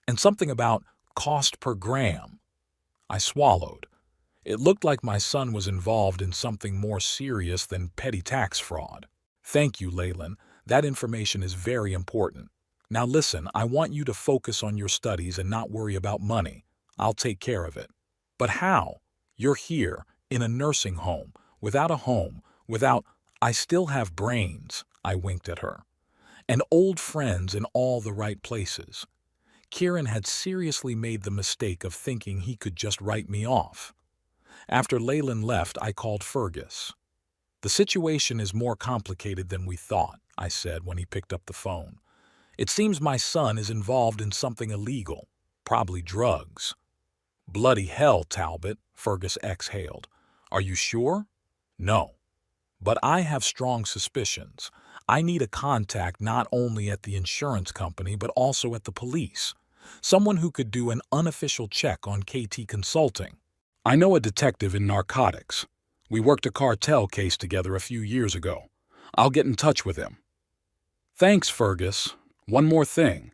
And something about cost per gram. I swallowed. It looked like my son was involved in something more serious than petty tax fraud. Thank you, Leyland. That information is very important. Now listen, I want you to focus on your studies and not worry about money. I'll take care of it. But how? You're here, in a nursing home, without a home, without... I still have brains, I winked at her. And old friends in all the right places. Kieran had seriously made the mistake of thinking he could just write me off. After Leyland left, I called Fergus. The situation is more complicated than we thought, I said when he picked up the phone. It seems my son is involved in something illegal, probably drugs. Bloody hell, Talbot, Fergus exhaled. Are you sure? No. But I have strong suspicions. I need a contact not only at the insurance company but also at the police. Someone who could do an unofficial check on KT Consulting. I know a detective in narcotics. We worked a cartel case together a few years ago. I'll get in touch with him. Thanks, Fergus. One more thing.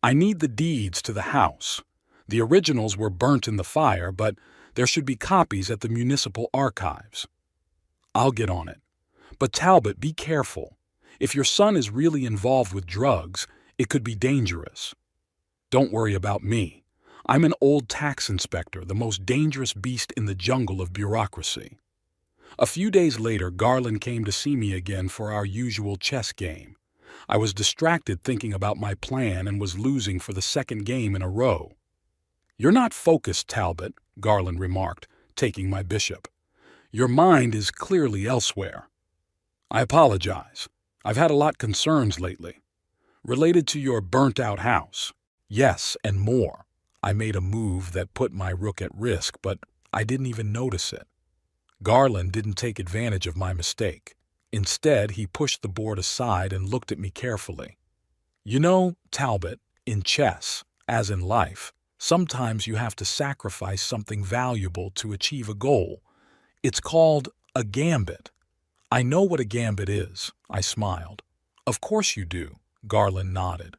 I need the deeds to the house. The originals were burnt in the fire, but there should be copies at the municipal archives. I'll get on it. But Talbot, be careful. If your son is really involved with drugs, it could be dangerous. Don't worry about me. I'm an old tax inspector, the most dangerous beast in the jungle of bureaucracy. A few days later, Garland came to see me again for our usual chess game. I was distracted thinking about my plan and was losing for the second game in a row. You're not focused, Talbot, Garland remarked, taking my bishop. Your mind is clearly elsewhere. I apologize. I've had a lot of concerns lately. Related to your burnt-out house. Yes, and more. I made a move that put my rook at risk, but I didn't even notice it. Garland didn't take advantage of my mistake. Instead, he pushed the board aside and looked at me carefully. You know, Talbot, in chess, as in life, sometimes you have to sacrifice something valuable to achieve a goal. It's called a gambit. I know what a gambit is, I smiled. Of course you do, Garland nodded.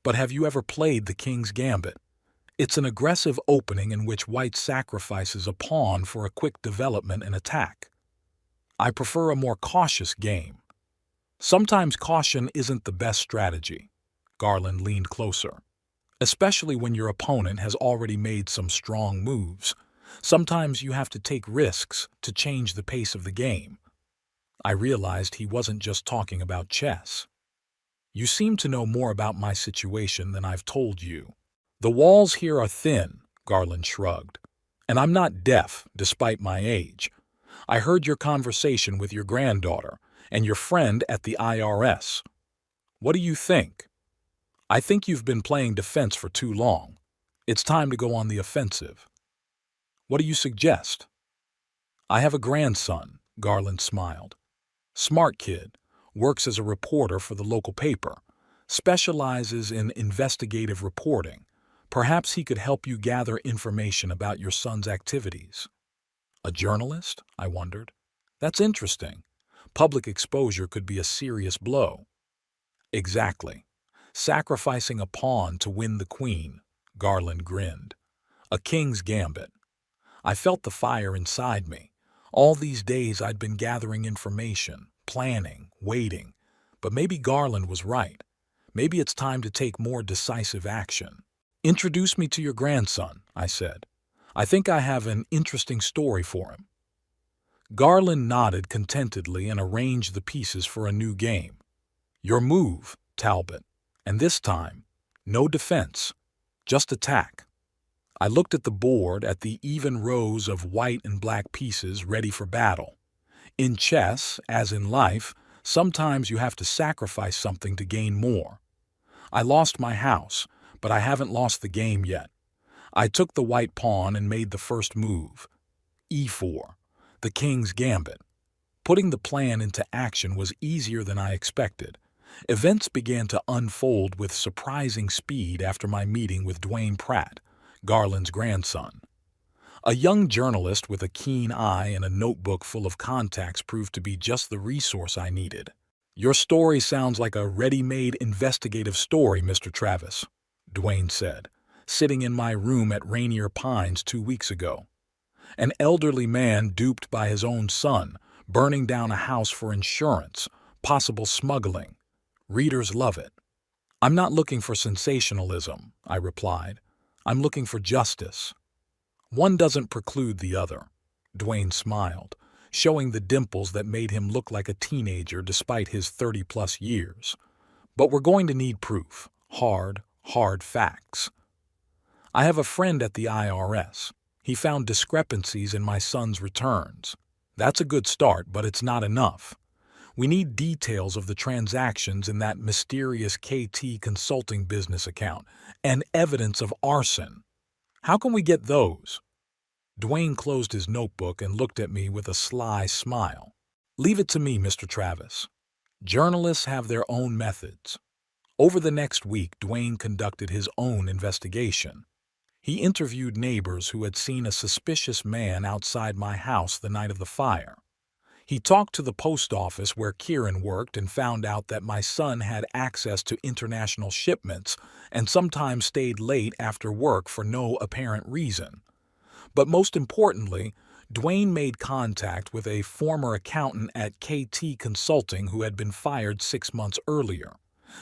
But have you ever played the King's Gambit? It's an aggressive opening in which white sacrifices a pawn for a quick development and attack. I prefer a more cautious game. Sometimes caution isn't the best strategy. Garland leaned closer. Especially when your opponent has already made some strong moves. Sometimes you have to take risks to change the pace of the game. I realized he wasn't just talking about chess. You seem to know more about my situation than I've told you. The walls here are thin, Garland shrugged. And I'm not deaf, despite my age. I heard your conversation with your granddaughter and your friend at the IRS. What do you think? I think you've been playing defense for too long. It's time to go on the offensive. What do you suggest? I have a grandson, Garland smiled. Smart kid, works as a reporter for the local paper, specializes in investigative reporting. Perhaps he could help you gather information about your son's activities. A journalist? I wondered. That's interesting. Public exposure could be a serious blow. Exactly. Sacrificing a pawn to win the queen, Garland grinned. A king's gambit. I felt the fire inside me. All these days I'd been gathering information, planning, waiting. But maybe Garland was right. Maybe it's time to take more decisive action. Introduce me to your grandson, I said. I think I have an interesting story for him. Garland nodded contentedly and arranged the pieces for a new game. Your move, Talbot. And this time, no defense, just attack. I looked at the board at the even rows of white and black pieces ready for battle. In chess, as in life, sometimes you have to sacrifice something to gain more. I lost my house, but I haven't lost the game yet. I took the white pawn and made the first move. E4, the king's gambit. Putting the plan into action was easier than I expected. Events began to unfold with surprising speed after my meeting with Dwayne Pratt, Garland's grandson. A young journalist with a keen eye and a notebook full of contacts proved to be just the resource I needed. "Your story sounds like a ready-made investigative story, Mr. Travis," Dwayne said, sitting in my room at Rainier Pines 2 weeks ago. "An elderly man duped by his own son, burning down a house for insurance, possible smuggling. Readers love it." "I'm not looking for sensationalism," I replied. "I'm looking for justice." "One doesn't preclude the other," Dwayne smiled, showing the dimples that made him look like a teenager despite his 30-plus years. "But we're going to need proof. Hard facts. I have a friend at the IRS. He found discrepancies in my son's returns. That's a good start, but it's not enough. We need details of the transactions in that mysterious KT Consulting business account and evidence of arson. How can we get those?" Dwayne closed his notebook and looked at me with a sly smile. "Leave it to me, Mr. Travis. Journalists have their own methods." Over the next week, Dwayne conducted his own investigation. He interviewed neighbors who had seen a suspicious man outside my house the night of the fire. He talked to the post office where Kieran worked and found out that my son had access to international shipments and sometimes stayed late after work for no apparent reason. But most importantly, Dwayne made contact with a former accountant at KT Consulting who had been fired 6 months earlier.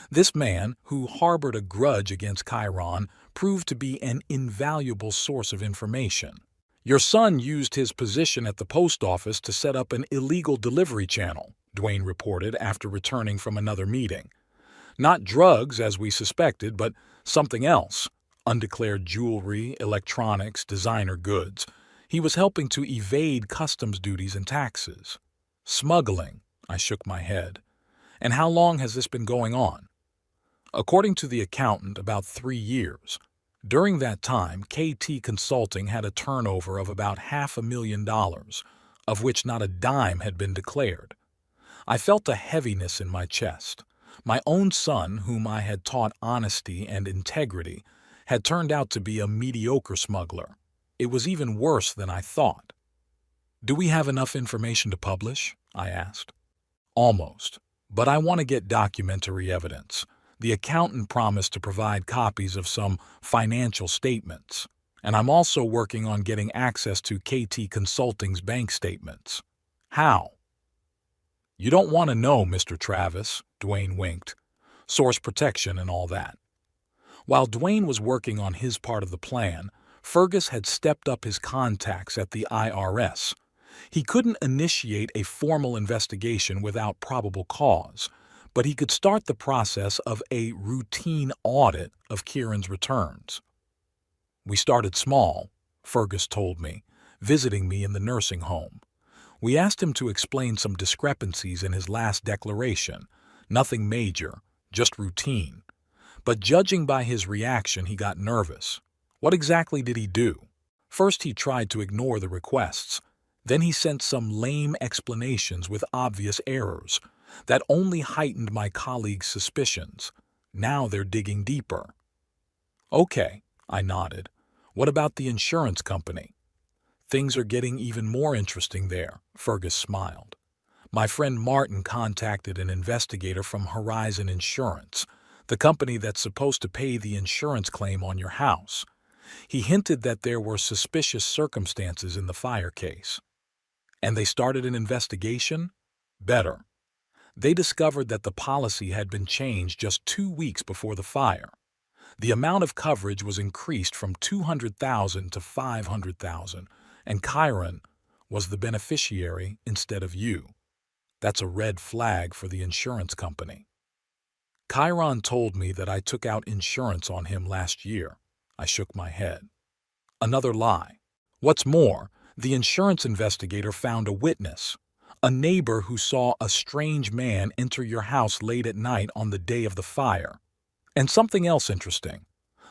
This man, who harbored a grudge against Chiron, proved to be an invaluable source of information. "Your son used his position at the post office to set up an illegal delivery channel," Dwayne reported after returning from another meeting. "Not drugs, as we suspected, but something else. Undeclared jewelry, electronics, designer goods. He was helping to evade customs duties and taxes." "Smuggling," I shook my head. "And how long has this been going on?" "According to the accountant, about 3 years. During that time, KT Consulting had a turnover of about $500,000, of which not a dime had been declared." I felt a heaviness in my chest. My own son, whom I had taught honesty and integrity, had turned out to be a mediocre smuggler. It was even worse than I thought. "Do we have enough information to publish?" I asked. "Almost. But I want to get documentary evidence. The accountant promised to provide copies of some financial statements, and I'm also working on getting access to KT Consulting's bank statements." "How?" "You don't want to know, Mr. Travis," Dwayne winked. "Source protection and all that." While Dwayne was working on his part of the plan, Fergus had stepped up his contacts at the IRS. He couldn't initiate a formal investigation without probable cause, but he could start the process of a routine audit of Kieran's returns. "We started small," Fergus told me, visiting me in the nursing home. "We asked him to explain some discrepancies in his last declaration. Nothing major, just routine. But judging by his reaction, he got nervous." "What exactly did he do?" "First he tried to ignore the requests. Then he sent some lame explanations with obvious errors. That only heightened my colleagues' suspicions. Now they're digging deeper." "Okay," I nodded. "What about the insurance company?" "Things are getting even more interesting there," Fergus smiled. "My friend Martin contacted an investigator from Horizon Insurance, the company that's supposed to pay the insurance claim on your house. He hinted that there were suspicious circumstances in the fire case." "And they started an investigation?" "Better. They discovered that the policy had been changed just 2 weeks before the fire. The amount of coverage was increased from $200,000 to $500,000, and Chiron was the beneficiary instead of you. That's a red flag for the insurance company." "Chiron told me that I took out insurance on him last year." I shook my head. "Another lie. What's more, the insurance investigator found a witness, a neighbor who saw a strange man enter your house late at night on the day of the fire. And something else interesting.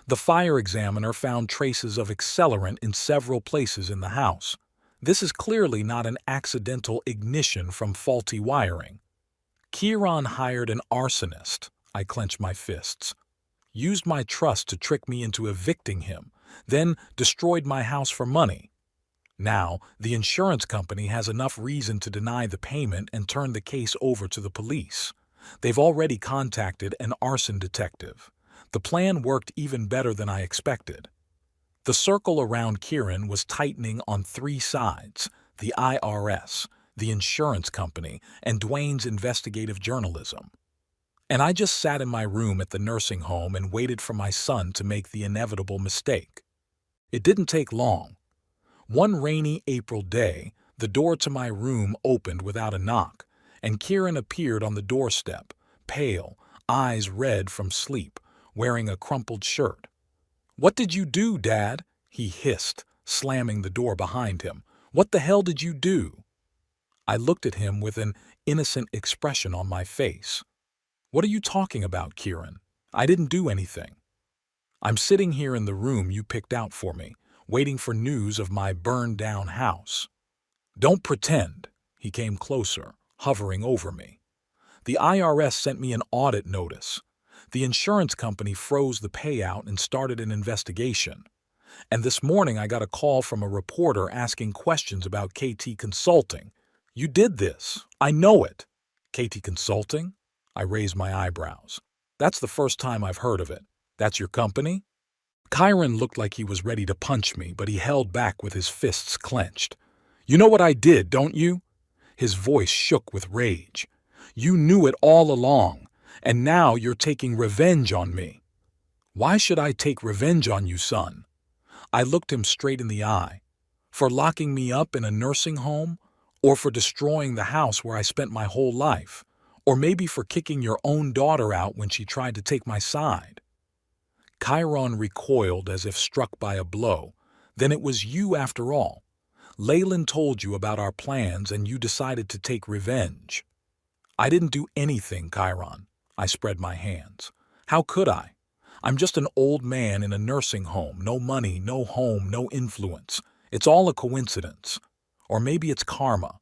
The fire examiner found traces of accelerant in several places in the house. This is clearly not an accidental ignition from faulty wiring." Kieran hired an arsonist. I clenched my fists. Used my trust to trick me into evicting him, then destroyed my house for money. Now, the insurance company has enough reason to deny the payment and turn the case over to the police. They've already contacted an arson detective. The plan worked even better than I expected. The circle around Kieran was tightening on three sides: the IRS, the insurance company, and Dwayne's investigative journalism. And I just sat in my room at the nursing home and waited for my son to make the inevitable mistake. It didn't take long. One rainy April day, the door to my room opened without a knock, and Kieran appeared on the doorstep, pale, eyes red from sleep, wearing a crumpled shirt. "What did you do, Dad?" he hissed, slamming the door behind him. "What the hell did you do?" I looked at him with an innocent expression on my face. "What are you talking about, Kieran? I didn't do anything. I'm sitting here in the room you picked out for me, waiting for news of my burned-down house." "Don't pretend." He came closer, hovering over me. "The IRS sent me an audit notice. The insurance company froze the payout and started an investigation. And this morning I got a call from a reporter asking questions about KT Consulting. You did this. I know it." "KT Consulting?" I raised my eyebrows. "That's the first time I've heard of it. That's your company?" Kieran looked like he was ready to punch me, but he held back with his fists clenched. "You know what I did, don't you?" His voice shook with rage. "You knew it all along, and now you're taking revenge on me." "Why should I take revenge on you, son?" I looked him straight in the eye. "For locking me up in a nursing home? Or for destroying the house where I spent my whole life? Or maybe for kicking your own daughter out when she tried to take my side?" Chiron recoiled as if struck by a blow. "Then it was you after all. Leyland told you about our plans and you decided to take revenge." "I didn't do anything, Chiron." I spread my hands. "How could I? I'm just an old man in a nursing home, no money, no home, no influence. It's all a coincidence. Or maybe it's karma.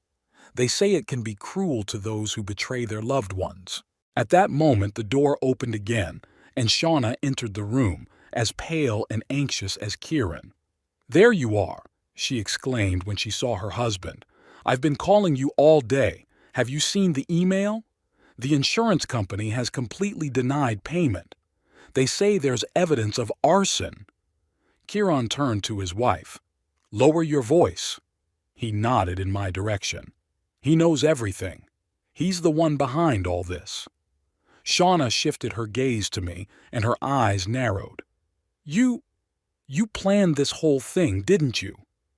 They say it can be cruel to those who betray their loved ones." At that moment the door opened again, and Shauna entered the room, as pale and anxious as Kieran. "There you are," she exclaimed when she saw her husband. "I've been calling you all day. Have you seen the email? The insurance company has completely denied payment. They say there's evidence of arson." Kieran turned to his wife. "Lower your voice." He nodded in my direction. "He knows everything. He's the one behind all this." Shauna shifted her gaze to me, and her eyes narrowed. You planned this whole thing, didn't you?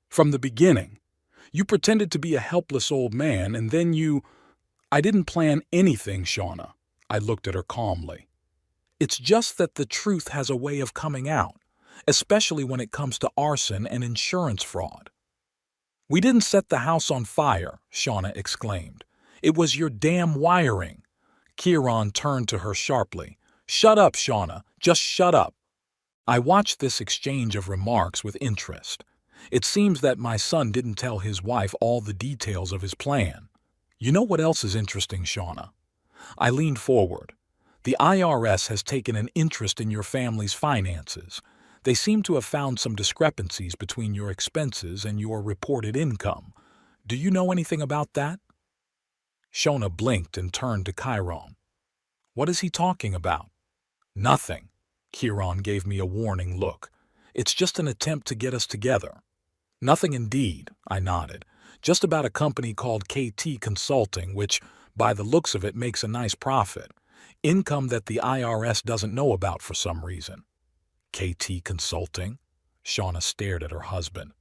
From the beginning. You pretended to be a helpless old man, and then you—" "I didn't plan anything, Shauna." I looked at her calmly. "It's just that the truth has a way of coming out, especially when it comes to arson and insurance fraud." "We didn't set the house on fire," Shauna exclaimed. "It was your damn wiring." Kieran turned to her sharply. "Shut up, Shauna. Just shut up." I watched this exchange of remarks with interest. It seems that my son didn't tell his wife all the details of his plan. "You know what else is interesting, Shauna?" I leaned forward. "The IRS has taken an interest in your family's finances. They seem to have found some discrepancies between your expenses and your reported income. Do you know anything about that?" Shauna blinked and turned to Chiron. "What is he talking about?" "Nothing." Kieran gave me a warning look. "It's just an attempt to get us together." "Nothing indeed," I nodded. "Just about a company called KT Consulting, which, by the looks of it, makes a nice profit. Income that the IRS doesn't know about for some reason." "KT Consulting?" Shauna stared at her husband.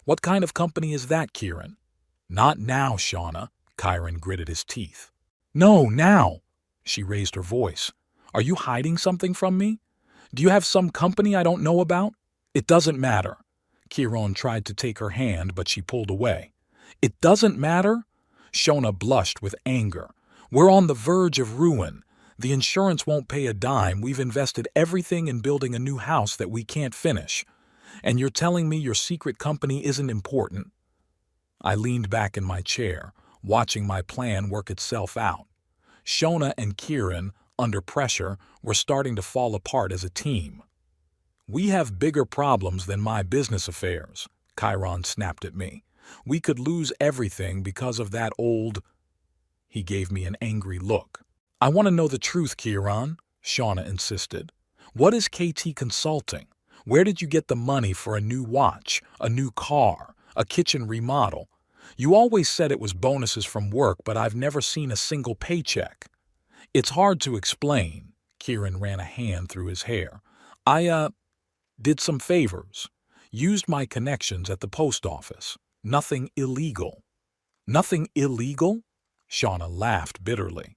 "What kind of company is that, Kieran?" "Not now, Shauna." Kieran gritted his teeth. "No, now!" She raised her voice. "Are you hiding something from me? Do you have some company I don't know about?" "It doesn't matter." Kieran tried to take her hand, but she pulled away. "It doesn't matter?" Shauna blushed with anger. "We're on the verge of ruin. The insurance won't pay a dime. We've invested everything in building a new house that we can't finish. And you're telling me your secret company isn't important?" I leaned back in my chair, watching my plan work itself out. Shona and Kieran, under pressure, were starting to fall apart as a team. "We have bigger problems than my business affairs," Chiron snapped at me. "We could lose everything because of that old—" He gave me an angry look. "I want to know the truth, Chiron," Shauna insisted. "What is KT Consulting? Where did you get the money for a new watch, a new car, a kitchen remodel? You always said it was bonuses from work, but I've never seen a single paycheck." "It's hard to explain." Kieran ran a hand through his hair. I did some favors. Used my connections at the post office. Nothing illegal." "Nothing illegal?" Shauna laughed bitterly.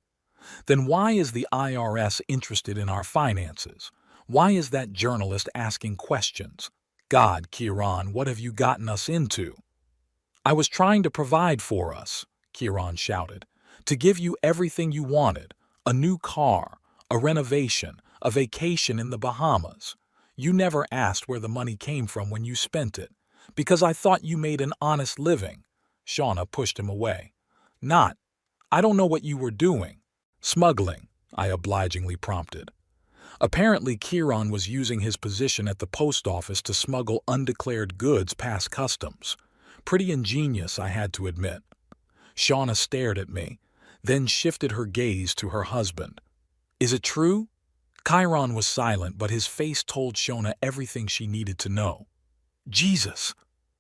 "Then why is the IRS interested in our finances? Why is that journalist asking questions? God, Kieran, what have you gotten us into?" "I was trying to provide for us," Kieran shouted. "To give you everything you wanted. A new car, a renovation, a vacation in the Bahamas. You never asked where the money came from when you spent it. Because I thought you made an honest living." Shauna pushed him away. I don't know what you were doing." "Smuggling," I obligingly prompted. "Apparently Kieran was using his position at the post office to smuggle undeclared goods past customs. Pretty ingenious, I had to admit." Shauna stared at me, then shifted her gaze to her husband. "Is it true?" Chiron was silent, but his face told Shona everything she needed to know. "Jesus!"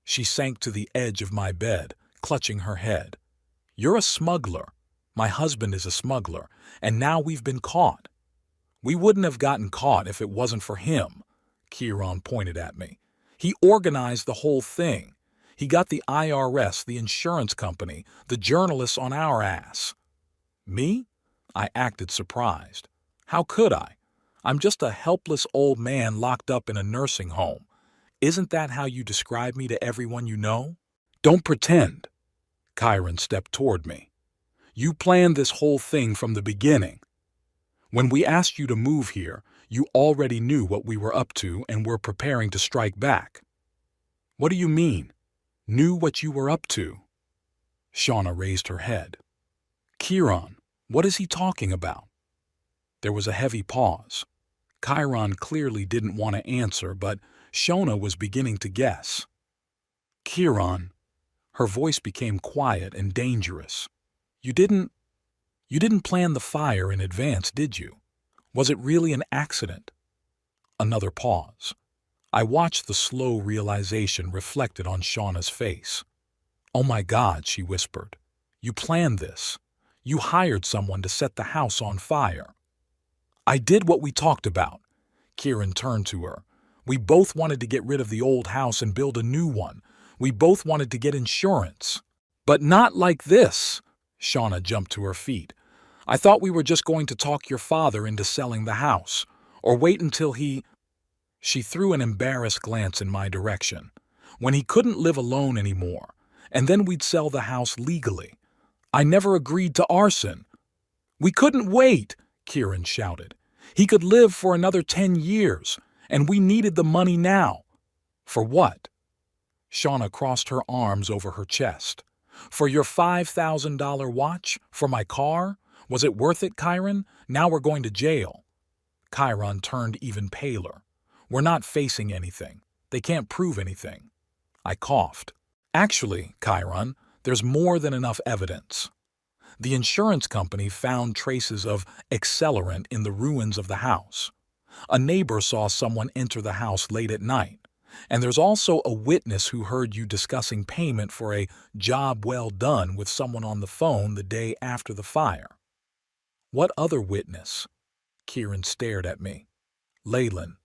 She sank to the edge of my bed, clutching her head. "You're a smuggler. My husband is a smuggler, and now we've been caught." "We wouldn't have gotten caught if it wasn't for him," Chiron pointed at me. "He organized the whole thing. He got the IRS, the insurance company, the journalists on our ass." "Me?" I acted surprised. "How could I? I'm just a helpless old man locked up in a nursing home. Isn't that how you describe me to everyone you know?" "Don't pretend." Chiron stepped toward me. "You planned this whole thing from the beginning. When we asked you to move here, you already knew what we were up to and were preparing to strike back." "What do you mean? Knew what you were up to?" Shauna raised her head. "Chiron, what is he talking about?" There was a heavy pause. Chiron clearly didn't want to answer, but Shona was beginning to guess. "Chiron," her voice became quiet and dangerous. You didn't plan the fire in advance, did you? Was it really an accident?" Another pause. I watched the slow realization reflected on Shauna's face. "Oh my God," she whispered. "You planned this. You hired someone to set the house on fire." "I did what we talked about." Kieran turned to her. "We both wanted to get rid of the old house and build a new one. We both wanted to get insurance." "But not like this." Shauna jumped to her feet. "I thought we were just going to talk your father into selling the house, or wait until he—" She threw an embarrassed glance in my direction. "When he couldn't live alone anymore, and then we'd sell the house legally. I never agreed to arson." "We couldn't wait," Kieran shouted. "He could live for another 10 years, and we needed the money now." "For what?" Shauna crossed her arms over her chest. "For your $5,000 watch? For my car? Was it worth it, Chiron? Now we're going to jail." Chiron turned even paler. "We're not facing anything. They can't prove anything." I coughed. "Actually, Chiron, there's more than enough evidence. The insurance company found traces of accelerant in the ruins of the house. A neighbor saw someone enter the house late at night. And there's also a witness who heard you discussing payment for a job well done with someone on the phone the day after the fire." "What other witness?" Kieran stared at me. "Leyland."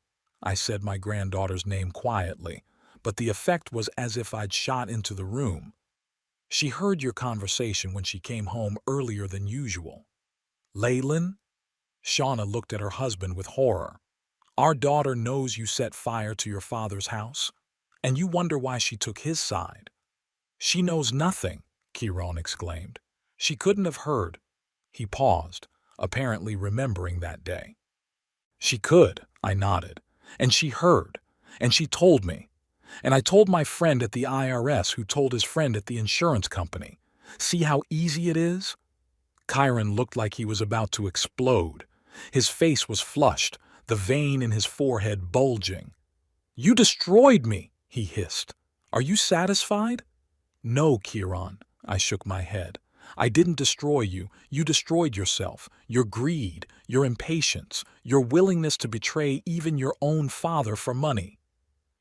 I said my granddaughter's name quietly, but the effect was as if I'd shot into the room. "She heard your conversation when she came home earlier than usual." "Leyland?" Shauna looked at her husband with horror. "Our daughter knows you set fire to your father's house, and you wonder why she took his side." "She knows nothing," Chiron exclaimed. "She couldn't have heard." He paused, apparently remembering that day. "She could," I nodded. "And she heard. And she told me. And I told my friend at the IRS who told his friend at the insurance company. See how easy it is?" Chiron looked like he was about to explode. His face was flushed, the vein in his forehead bulging. "You destroyed me," he hissed. "Are you satisfied?" "No, Chiron," I shook my head. "I didn't destroy you. You destroyed yourself. Your greed, your impatience, your willingness to betray even your own father for money."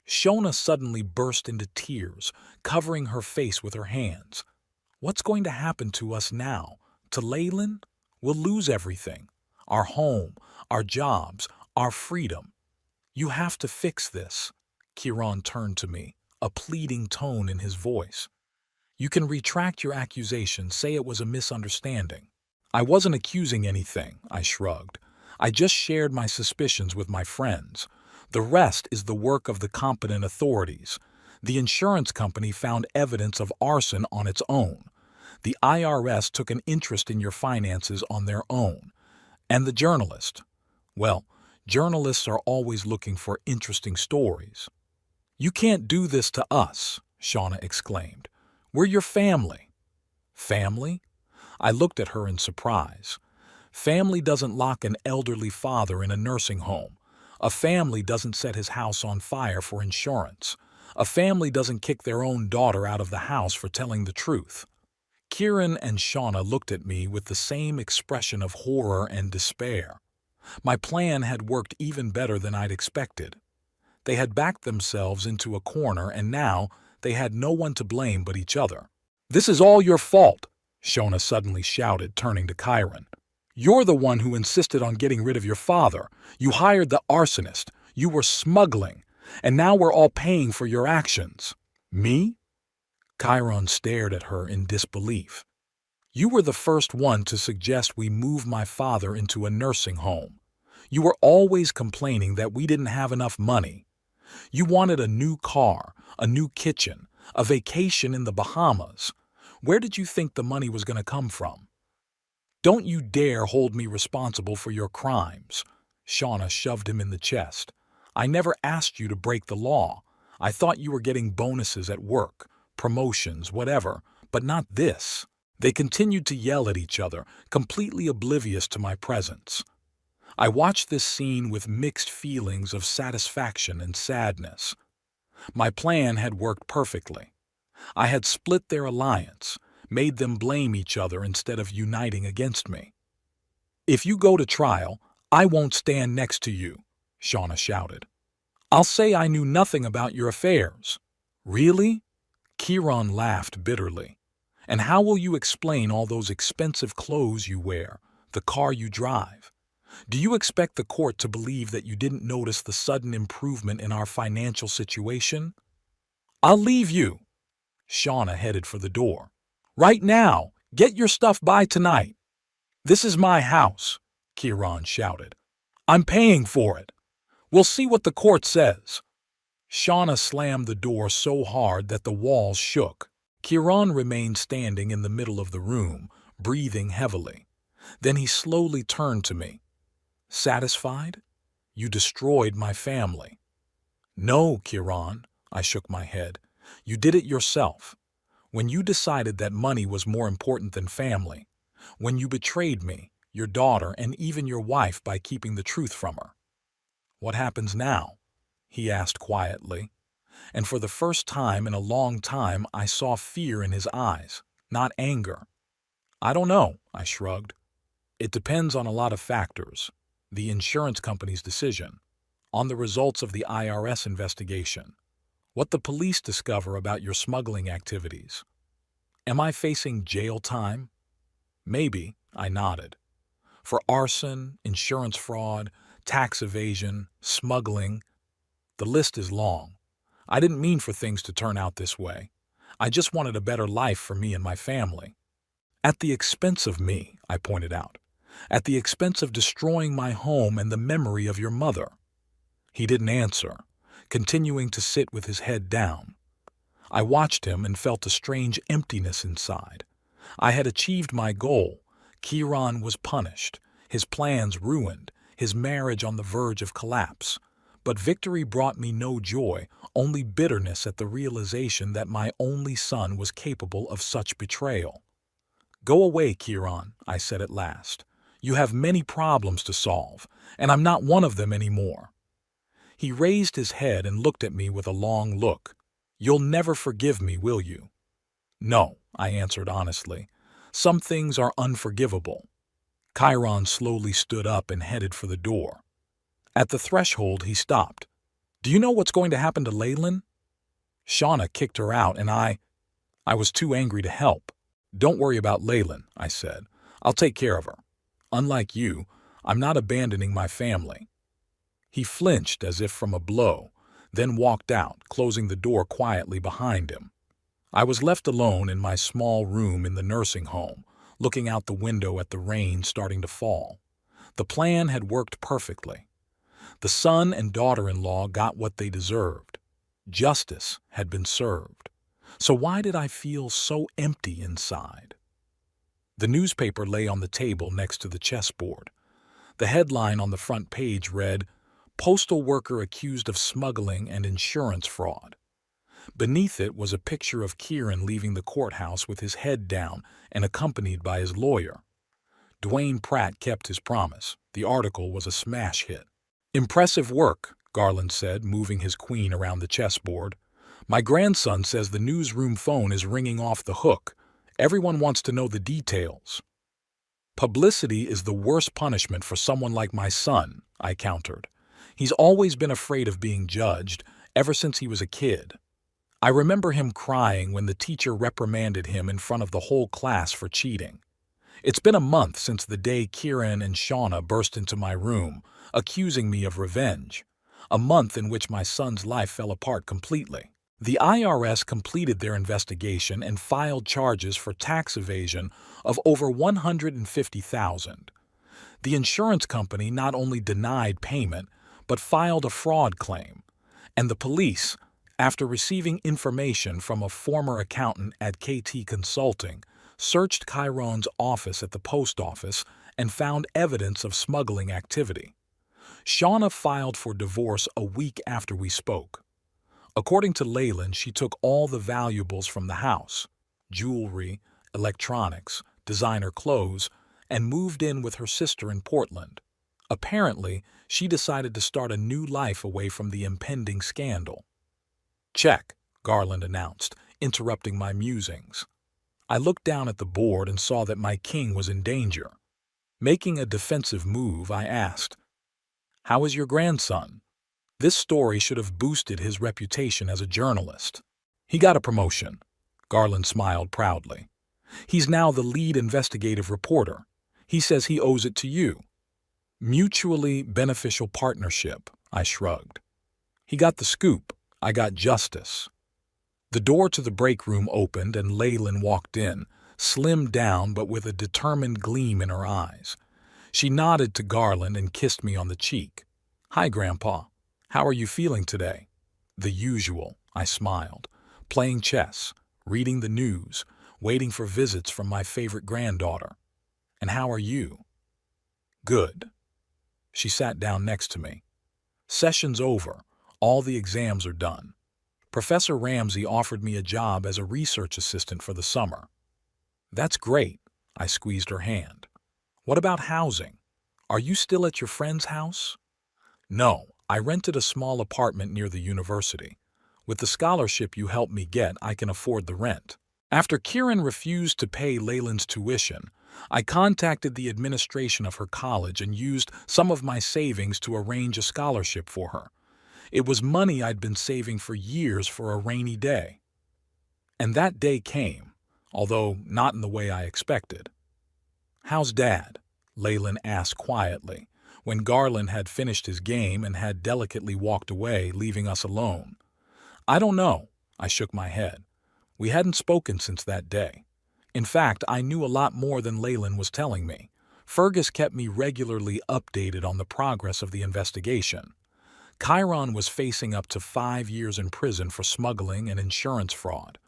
Shona suddenly burst into tears, covering her face with her hands. "What's going to happen to us now? To Leyland? We'll lose everything. Our home, our jobs, our freedom. You have to fix this." Chiron turned to me, a pleading tone in his voice. "You can retract your accusation, say it was a misunderstanding." "I wasn't accusing anything," I shrugged. "I just shared my suspicions with my friends. The rest is the work of the competent authorities. The insurance company found evidence of arson on its own. The IRS took an interest in your finances on their own. And the journalist. Well, journalists are always looking for interesting stories." "You can't do this to us," Shauna exclaimed. "We're your family." "Family?" I looked at her in surprise. Family doesn't lock an elderly father in a nursing home. A family doesn't set his house on fire for insurance. A family doesn't kick their own daughter out of the house for telling the truth. Kieran and Shauna looked at me with the same expression of horror and despair. My plan had worked even better than I'd expected. They had backed themselves into a corner, and now they had no one to blame but each other. "This is all your fault," Shona suddenly shouted, turning to Chiron. "You're the one who insisted on getting rid of your father. You hired the arsonist. You were smuggling. And now we're all paying for your actions." "Me?" Chiron stared at her in disbelief. "You were the first one to suggest we move my father into a nursing home. You were always complaining that we didn't have enough money. You wanted a new car, a new kitchen, a vacation in the Bahamas. Where did you think the money was going to come from? Don't you dare hold me responsible for your crimes." Shauna shoved him in the chest. "I never asked you to break the law. I thought you were getting bonuses at work, promotions, whatever, but not this." They continued to yell at each other, completely oblivious to my presence. I watched this scene with mixed feelings of satisfaction and sadness. My plan had worked perfectly. I had split their alliance, made them blame each other instead of uniting against me. "If you go to trial, I won't stand next to you," Shauna shouted. "I'll say I knew nothing about your affairs." "Really?" Chiron laughed bitterly. "And how will you explain all those expensive clothes you wear, the car you drive? Do you expect the court to believe that you didn't notice the sudden improvement in our financial situation?" "I'll leave you." Shauna headed for the door. "Right now! Get your stuff by tonight." "This is my house," Chiron shouted. "I'm paying for it. We'll see what the court says." Shauna slammed the door so hard that the walls shook. Chiron remained standing in the middle of the room, breathing heavily. Then he slowly turned to me. "Satisfied? You destroyed my family." "No, Chiron," I shook my head. "You did it yourself. When you decided that money was more important than family. When you betrayed me, your daughter, and even your wife by keeping the truth from her." "What happens now?" he asked quietly. And for the first time in a long time I saw fear in his eyes, not anger. "I don't know," I shrugged. "It depends on a lot of factors. The insurance company's decision, on the results of the IRS investigation, what the police discover about your smuggling activities. Am I facing jail time?" "Maybe," I nodded. "For arson, insurance fraud, tax evasion, smuggling. The list is long. I didn't mean for things to turn out this way. I just wanted a better life for me and my family." "At the expense of me," I pointed out. "At the expense of destroying my home and the memory of your mother." He didn't answer, continuing to sit with his head down. I watched him and felt a strange emptiness inside. I had achieved my goal. Chiron was punished, his plans ruined, his marriage on the verge of collapse. But victory brought me no joy, only bitterness at the realization that my only son was capable of such betrayal. "Go away, Kieran," I said at last. "You have many problems to solve, and I'm not one of them anymore." He raised his head and looked at me with a long look. "You'll never forgive me, will you?" "No," I answered honestly. "Some things are unforgivable." Chiron slowly stood up and headed for the door. At the threshold, he stopped. "Do you know what's going to happen to Leyland?" "Shauna kicked her out and I was too angry to help." "Don't worry about Leyland," I said. "I'll take care of her. Unlike you, I'm not abandoning my family." He flinched as if from a blow, then walked out, closing the door quietly behind him. I was left alone in my small room in the nursing home, looking out the window at the rain starting to fall. The plan had worked perfectly. The son and daughter-in-law got what they deserved. Justice had been served. So why did I feel so empty inside? The newspaper lay on the table next to the chessboard. The headline on the front page read, "Postal worker accused of smuggling and insurance fraud." Beneath it was a picture of Kieran leaving the courthouse with his head down and accompanied by his lawyer. Dwayne Pratt kept his promise. The article was a smash hit. "Impressive work," Garland said, moving his queen around the chessboard. "My grandson says the newsroom phone is ringing off the hook. Everyone wants to know the details." "Publicity is the worst punishment for someone like my son," I countered. "He's always been afraid of being judged, ever since he was a kid. I remember him crying when the teacher reprimanded him in front of the whole class for cheating. It's been a month since the day Kieran and Shauna burst into my room, accusing me of revenge. A month in which my son's life fell apart completely. The IRS completed their investigation and filed charges for tax evasion of over $150,000. The insurance company not only denied payment, but filed a fraud claim. And the police, after receiving information from a former accountant at KT Consulting, searched Chiron's office at the post office and found evidence of smuggling activity. Shauna filed for divorce a week after we spoke. According to Leyland, she took all the valuables from the house, jewelry, electronics, designer clothes, and moved in with her sister in Portland. Apparently, she decided to start a new life away from the impending scandal. "Check," Garland announced, interrupting my musings. I looked down at the board and saw that my king was in danger. Making a defensive move, I asked, "How is your grandson?" This story should have boosted his reputation as a journalist. "He got a promotion," Garland smiled proudly. "He's now the lead investigative reporter. He says he owes it to you." "Mutually beneficial partnership," I shrugged. "He got the scoop. I got justice." The door to the break room opened and Leyland walked in, slimmed down but with a determined gleam in her eyes. She nodded to Garland and kissed me on the cheek. "Hi, Grandpa. How are you feeling today?" "The usual," I smiled. "Playing chess, reading the news, waiting for visits from my favorite granddaughter. And how are you?" "Good." She sat down next to me. "Session's over. All the exams are done. Professor Ramsey offered me a job as a research assistant for the summer." "That's great." I squeezed her hand. "What about housing? Are you still at your friend's house?" "No, I rented a small apartment near the university. With the scholarship you helped me get, I can afford the rent." After Kieran refused to pay Leyland's tuition, I contacted the administration of her college and used some of my savings to arrange a scholarship for her. It was money I'd been saving for years for a rainy day. And that day came, although not in the way I expected. "How's Dad?" Leyland asked quietly, when Garland had finished his game and had delicately walked away, leaving us alone. "I don't know," I shook my head. We hadn't spoken since that day. In fact, I knew a lot more than Leyland was telling me. Fergus kept me regularly updated on the progress of the investigation. Chiron was facing up to 5 years in prison for smuggling and insurance fraud.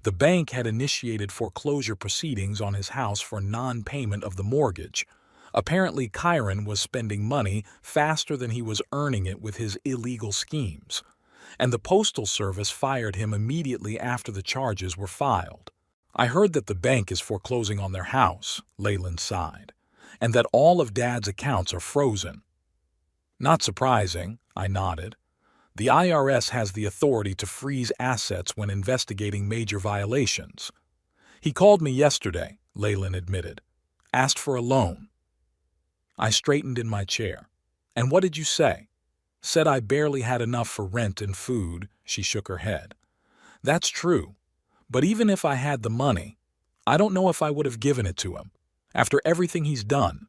The bank had initiated foreclosure proceedings on his house for non-payment of the mortgage. Apparently, Chiron was spending money faster than he was earning it with his illegal schemes. And the Postal Service fired him immediately after the charges were filed. I heard that the bank is foreclosing on their house, Leyland sighed, and that all of Dad's accounts are frozen. Not surprising, I nodded. The IRS has the authority to freeze assets when investigating major violations. He called me yesterday, Leyland admitted. Asked for a loan. I straightened in my chair. And what did you say? Said I barely had enough for rent and food, she shook her head. That's true. But even if I had the money, I don't know if I would have given it to him, after everything he's done.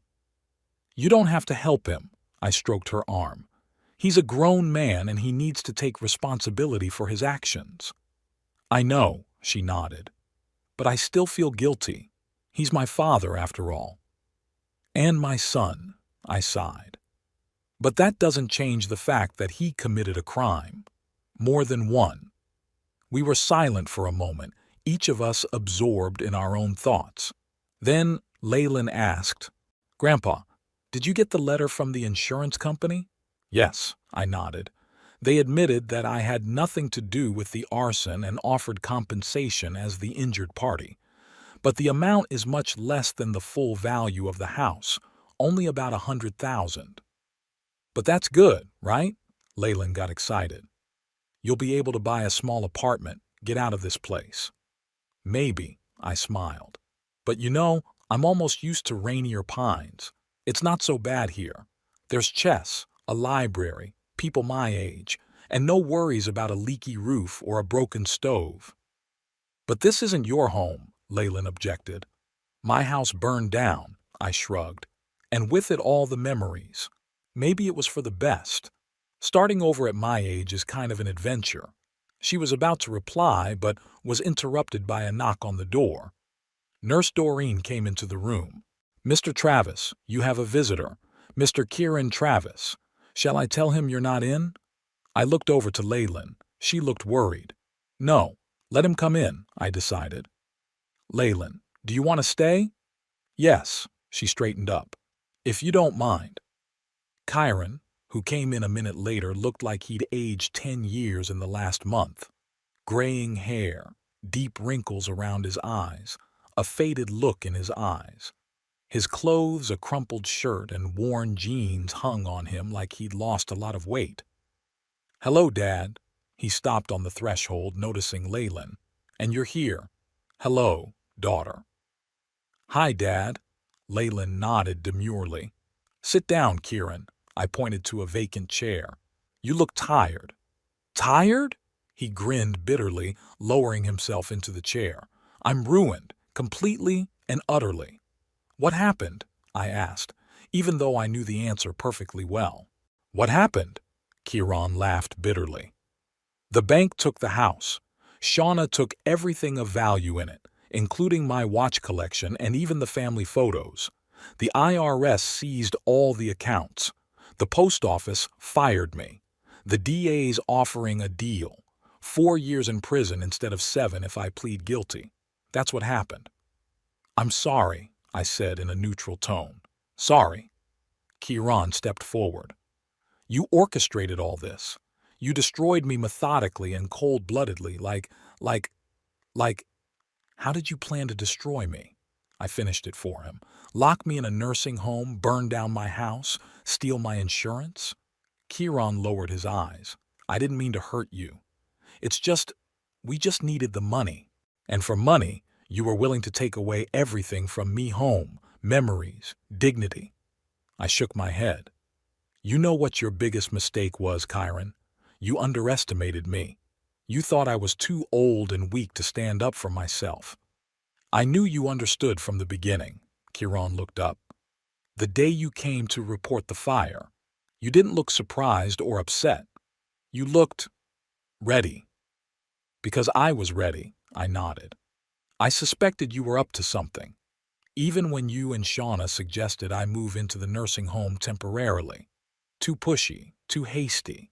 You don't have to help him, I stroked her arm. He's a grown man and he needs to take responsibility for his actions. I know, she nodded. But I still feel guilty. He's my father, after all. And my son, I sighed. But that doesn't change the fact that he committed a crime. More than one. We were silent for a moment, each of us absorbed in our own thoughts. Then Leyland asked, Grandpa, did you get the letter from the insurance company? Yes, I nodded. They admitted that I had nothing to do with the arson and offered compensation as the injured party. But the amount is much less than the full value of the house, only about $100,000. But that's good, right? Leyland got excited. You'll be able to buy a small apartment, get out of this place. Maybe, I smiled. But you know, I'm almost used to Rainier Pines. It's not so bad here. There's chess, a library, people my age, and no worries about a leaky roof or a broken stove. But this isn't your home, Leyland objected. My house burned down, I shrugged, and with it all the memories. Maybe it was for the best. Starting over at my age is kind of an adventure. She was about to reply, but was interrupted by a knock on the door. Nurse Doreen came into the room. Mr. Travis, you have a visitor. Mr. Kieran Travis. Shall I tell him you're not in? I looked over to Leyland. She looked worried. No, let him come in, I decided. Leyland, do you want to stay? Yes, she straightened up. If you don't mind. Kieran, who came in a minute later, looked like he'd aged 10 years in the last month. Graying hair, deep wrinkles around his eyes, a faded look in his eyes. His clothes, a crumpled shirt, and worn jeans hung on him like he'd lost a lot of weight. Hello, Dad. He stopped on the threshold, noticing Leyland. And you're here. Hello, daughter. Hi, Dad. Leyland nodded demurely. Sit down, Kieran. I pointed to a vacant chair. You look tired. Tired? He grinned bitterly, lowering himself into the chair. I'm ruined, completely and utterly. What happened? I asked, even though I knew the answer perfectly well. What happened? Kieran laughed bitterly. The bank took the house. Shauna took everything of value in it, including my watch collection and even the family photos. The IRS seized all the accounts. The post office fired me. The DA's offering a deal. 4 years in prison instead of 7 if I plead guilty. That's what happened. I'm sorry, I said in a neutral tone. Sorry. Kieran stepped forward. You orchestrated all this. You destroyed me methodically and cold-bloodedly, like, how did you plan to destroy me? I finished it for him. Lock me in a nursing home, burn down my house, steal my insurance? Kieran lowered his eyes. I didn't mean to hurt you. We just needed the money. And for money, you were willing to take away everything from me home, memories, dignity. I shook my head. You know what your biggest mistake was, Kieran. You underestimated me. You thought I was too old and weak to stand up for myself. I knew you understood from the beginning. Kieran looked up. The day you came to report the fire, you didn't look surprised or upset. You looked ready. Because I was ready, I nodded. I suspected you were up to something, even when you and Shauna suggested I move into the nursing home temporarily. Too pushy, too hasty.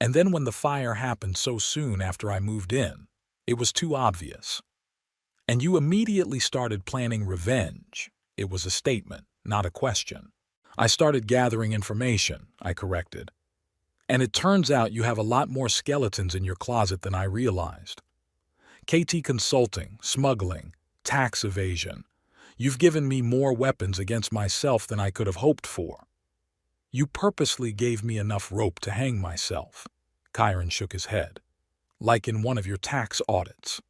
And then when the fire happened so soon after I moved in, it was too obvious. And you immediately started planning revenge. It was a statement, not a question. I started gathering information, I corrected. And it turns out you have a lot more skeletons in your closet than I realized. KT Consulting, smuggling, Tax evasion. You've given me more weapons against myself than I could have hoped for. You purposely gave me enough rope to hang myself. Chiron shook his head. Like in one of your tax audits.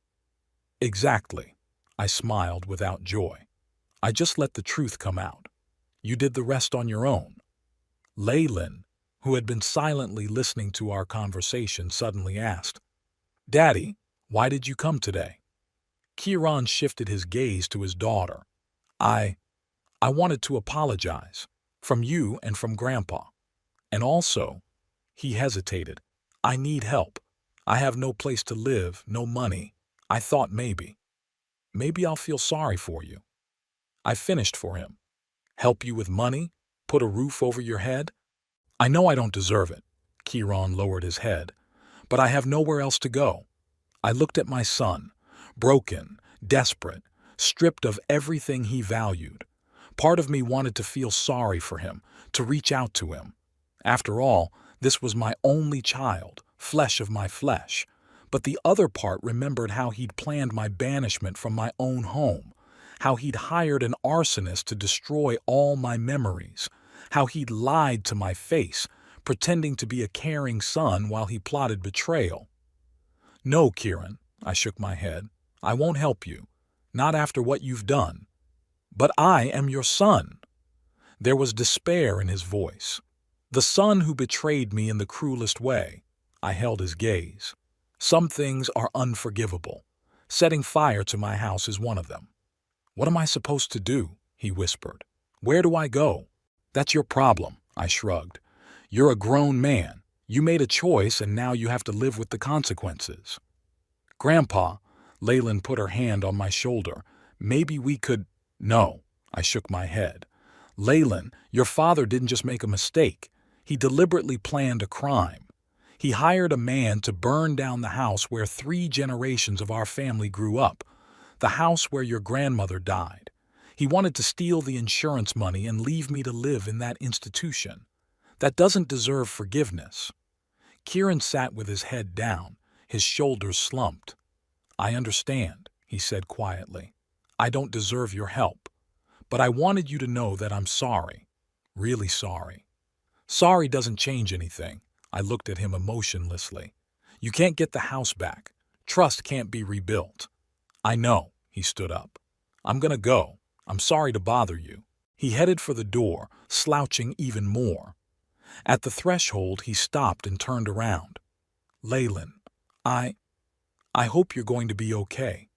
Exactly. I smiled without joy. I just let the truth come out. You did the rest on your own. Leyland, who had been silently listening to our conversation, suddenly asked, Daddy, why did you come today? Chiron shifted his gaze to his daughter. I wanted to apologize. From you and from Grandpa. And also, he hesitated. I need help. I have no place to live, no money. I thought maybe I'll feel sorry for you. I finished for him. Help you with money? Put a roof over your head? I know I don't deserve it. Chiron lowered his head. But I have nowhere else to go. I looked at my son, broken, desperate, stripped of everything he valued. Part of me wanted to feel sorry for him, to reach out to him. After all, this was my only child, flesh of my flesh. But the other part remembered how he'd planned my banishment from my own home, how he'd hired an arsonist to destroy all my memories, how he'd lied to my face, pretending to be a caring son while he plotted betrayal. No, Chiron, I shook my head. I won't help you. Not after what you've done. But I am your son. There was despair in his voice. The son who betrayed me in the cruelest way. I held his gaze. Some things are unforgivable. Setting fire to my house is one of them. What am I supposed to do? He whispered. Where do I go? That's your problem, I shrugged. You're a grown man. You made a choice and now you have to live with the consequences. Grandpa, Leyland put her hand on my shoulder. Maybe we could... No, I shook my head. Leyland, your father didn't just make a mistake. He deliberately planned a crime. He hired a man to burn down the house where 3 generations of our family grew up, the house where your grandmother died. He wanted to steal the insurance money and leave me to live in that institution. That doesn't deserve forgiveness. Chiron sat with his head down, his shoulders slumped. I understand, he said quietly. I don't deserve your help. But I wanted you to know that I'm sorry. Really sorry. Sorry doesn't change anything. I looked at him emotionlessly. You can't get the house back. Trust can't be rebuilt. I know, he stood up. I'm gonna go. I'm sorry to bother you. He headed for the door, slouching even more. At the threshold, he stopped and turned around. Leyland, I hope you're going to be okay.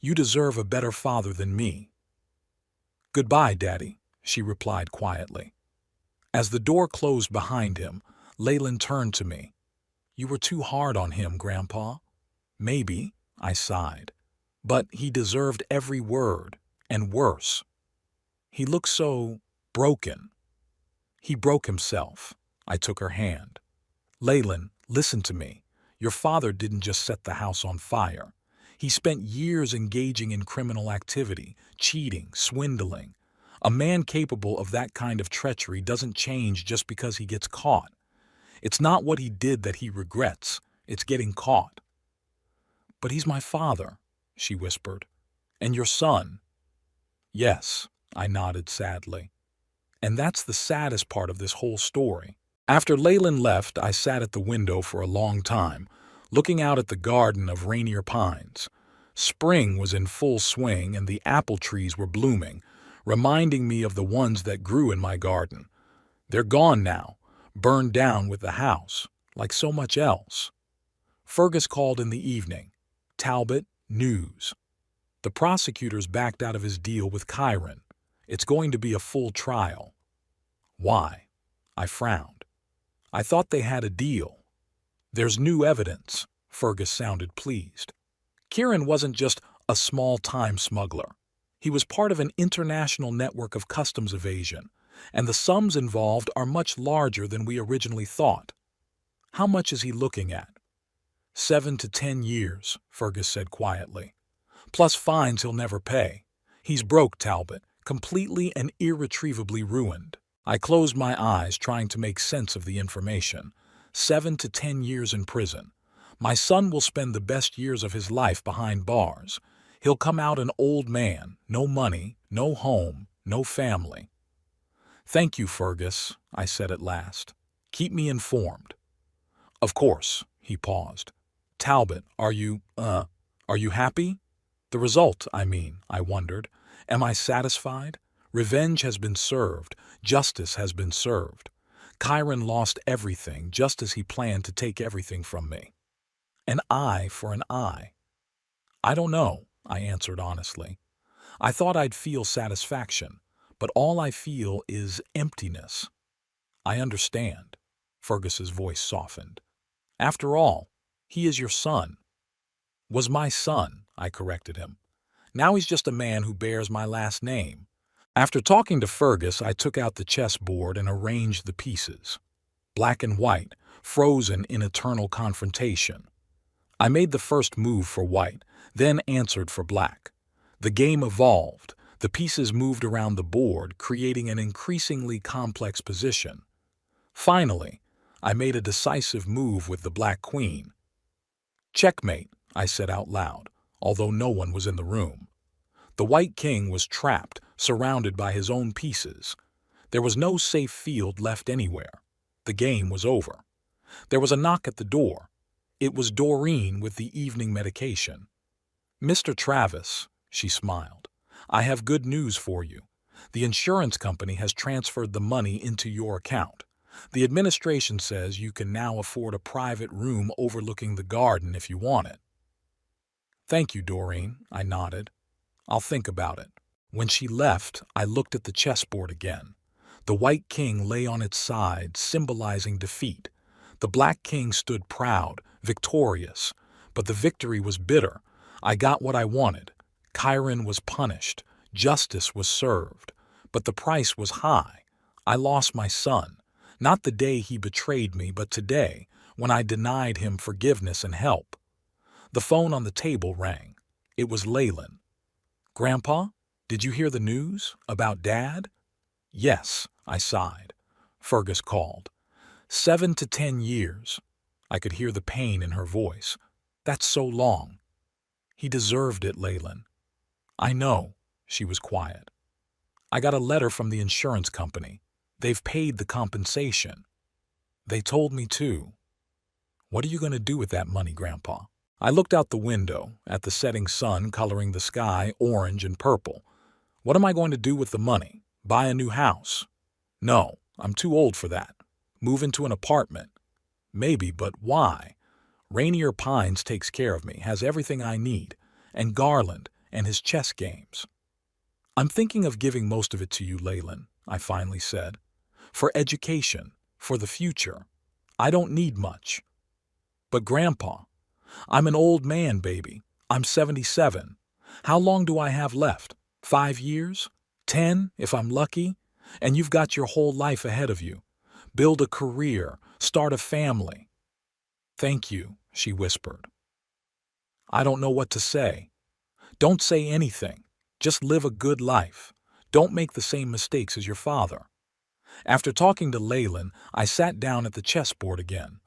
You deserve a better father than me. Goodbye, Daddy, she replied quietly. As the door closed behind him, Leyland turned to me. You were too hard on him, Grandpa. Maybe, I sighed. But he deserved every word, and worse. He looked so broken. He broke himself. I took her hand. Leyland, listen to me. Your father didn't just set the house on fire. He spent years engaging in criminal activity, cheating, swindling. A man capable of that kind of treachery doesn't change just because he gets caught. It's not what he did that he regrets. It's getting caught. But he's my father, she whispered. And your son. Yes, I nodded sadly. And that's the saddest part of this whole story. After Leyland left, I sat at the window for a long time, looking out at the garden of Rainier Pines. Spring was in full swing and the apple trees were blooming, reminding me of the ones that grew in my garden. They're gone now, burned down with the house, like so much else. Fergus called in the evening. Talbot, news. The prosecutors backed out of his deal with Chiron. It's going to be a full trial. Why? I frowned. I thought they had a deal. There's new evidence. Fergus sounded pleased. Chiron wasn't just a small-time smuggler. He was part of an international network of customs evasion, and the sums involved are much larger than we originally thought. How much is he looking at? 7 to 10 years, Fergus said quietly. Plus fines he'll never pay. He's broke, Talbot, completely and irretrievably ruined. I closed my eyes, trying to make sense of the information. 7 to 10 years in prison. My son will spend the best years of his life behind bars. He'll come out an old man, no money, no home, no family. Thank you, Fergus, I said at last. Keep me informed. Of course, he paused. Talbot, are you happy? The result, I mean, I wondered. Am I satisfied? Revenge has been served. Justice has been served. Chiron lost everything just as he planned to take everything from me. An eye for an eye. I don't know, I answered honestly. I thought I'd feel satisfaction, but all I feel is emptiness. I understand. Fergus's voice softened. After all, he is your son. Was my son, I corrected him. Now he's just a man who bears my last name. After talking to Fergus, I took out the chessboard and arranged the pieces. Black and white, frozen in eternal confrontation. I made the first move for white, then answered for black. The game evolved. The pieces moved around the board, creating an increasingly complex position. Finally, I made a decisive move with the black queen. Checkmate, I said out loud, although no one was in the room. The white king was trapped, surrounded by his own pieces. There was no safe field left anywhere. The game was over. There was a knock at the door. It was Doreen with the evening medication. Mr. Travis, she smiled, I have good news for you. The insurance company has transferred the money into your account. The administration says you can now afford a private room overlooking the garden if you want it. Thank you, Doreen, I nodded. I'll think about it. When she left, I looked at the chessboard again. The white king lay on its side, symbolizing defeat. The black king stood proud, victorious. But the victory was bitter. I got what I wanted. Chiron was punished. Justice was served. But the price was high. I lost my son. Not the day he betrayed me, but today, when I denied him forgiveness and help. The phone on the table rang. It was Leyland. Grandpa, did you hear the news about Dad? Yes, I sighed. Fergus called. 7 to 10 years. I could hear the pain in her voice. That's so long. He deserved it, Leyland. I know, she was quiet. I got a letter from the insurance company. They've paid the compensation. They told me too. What are you going to do with that money, Grandpa? I looked out the window at the setting sun coloring the sky orange and purple. What am I going to do with the money? Buy a new house? No, I'm too old for that. Move into an apartment? Maybe, but why? Rainier Pines takes care of me, has everything I need, and Garland and his chess games. I'm thinking of giving most of it to you, Leyland, I finally said. For education, for the future. I don't need much. But Grandpa, I'm an old man, baby. I'm 77. How long do I have left? 5 years? 10, if I'm lucky? And you've got your whole life ahead of you. Build a career, start a family. Thank you, she whispered. I don't know what to say. Don't say anything. Just live a good life. Don't make the same mistakes as your father. After talking to Leyland, I sat down at the chessboard again.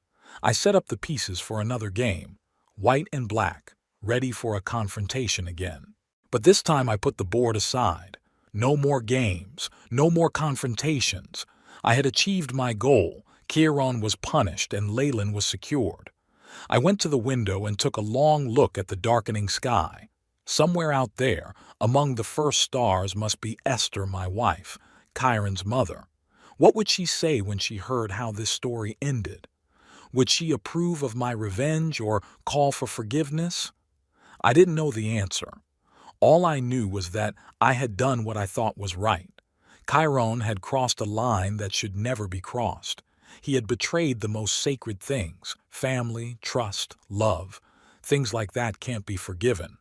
I set up the pieces for another game, white and black, ready for a confrontation again. But this time I put the board aside. No more games, no more confrontations. I had achieved my goal. Chiron was punished and Leyland was secured. I went to the window and took a long look at the darkening sky. Somewhere out there, among the first stars, must be Esther, my wife, Chiron's mother. What would she say when she heard how this story ended? Would she approve of my revenge or call for forgiveness? I didn't know the answer. All I knew was that I had done what I thought was right. Chiron had crossed a line that should never be crossed. He had betrayed the most sacred things, family, trust, love. Things like that can't be forgiven.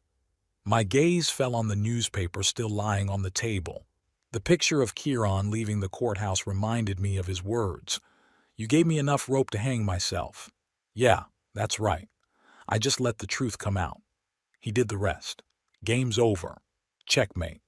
My gaze fell on the newspaper still lying on the table. The picture of Chiron leaving the courthouse reminded me of his words. You gave me enough rope to hang myself. Yeah, that's right. I just let the truth come out. He did the rest. Game's over. Checkmate.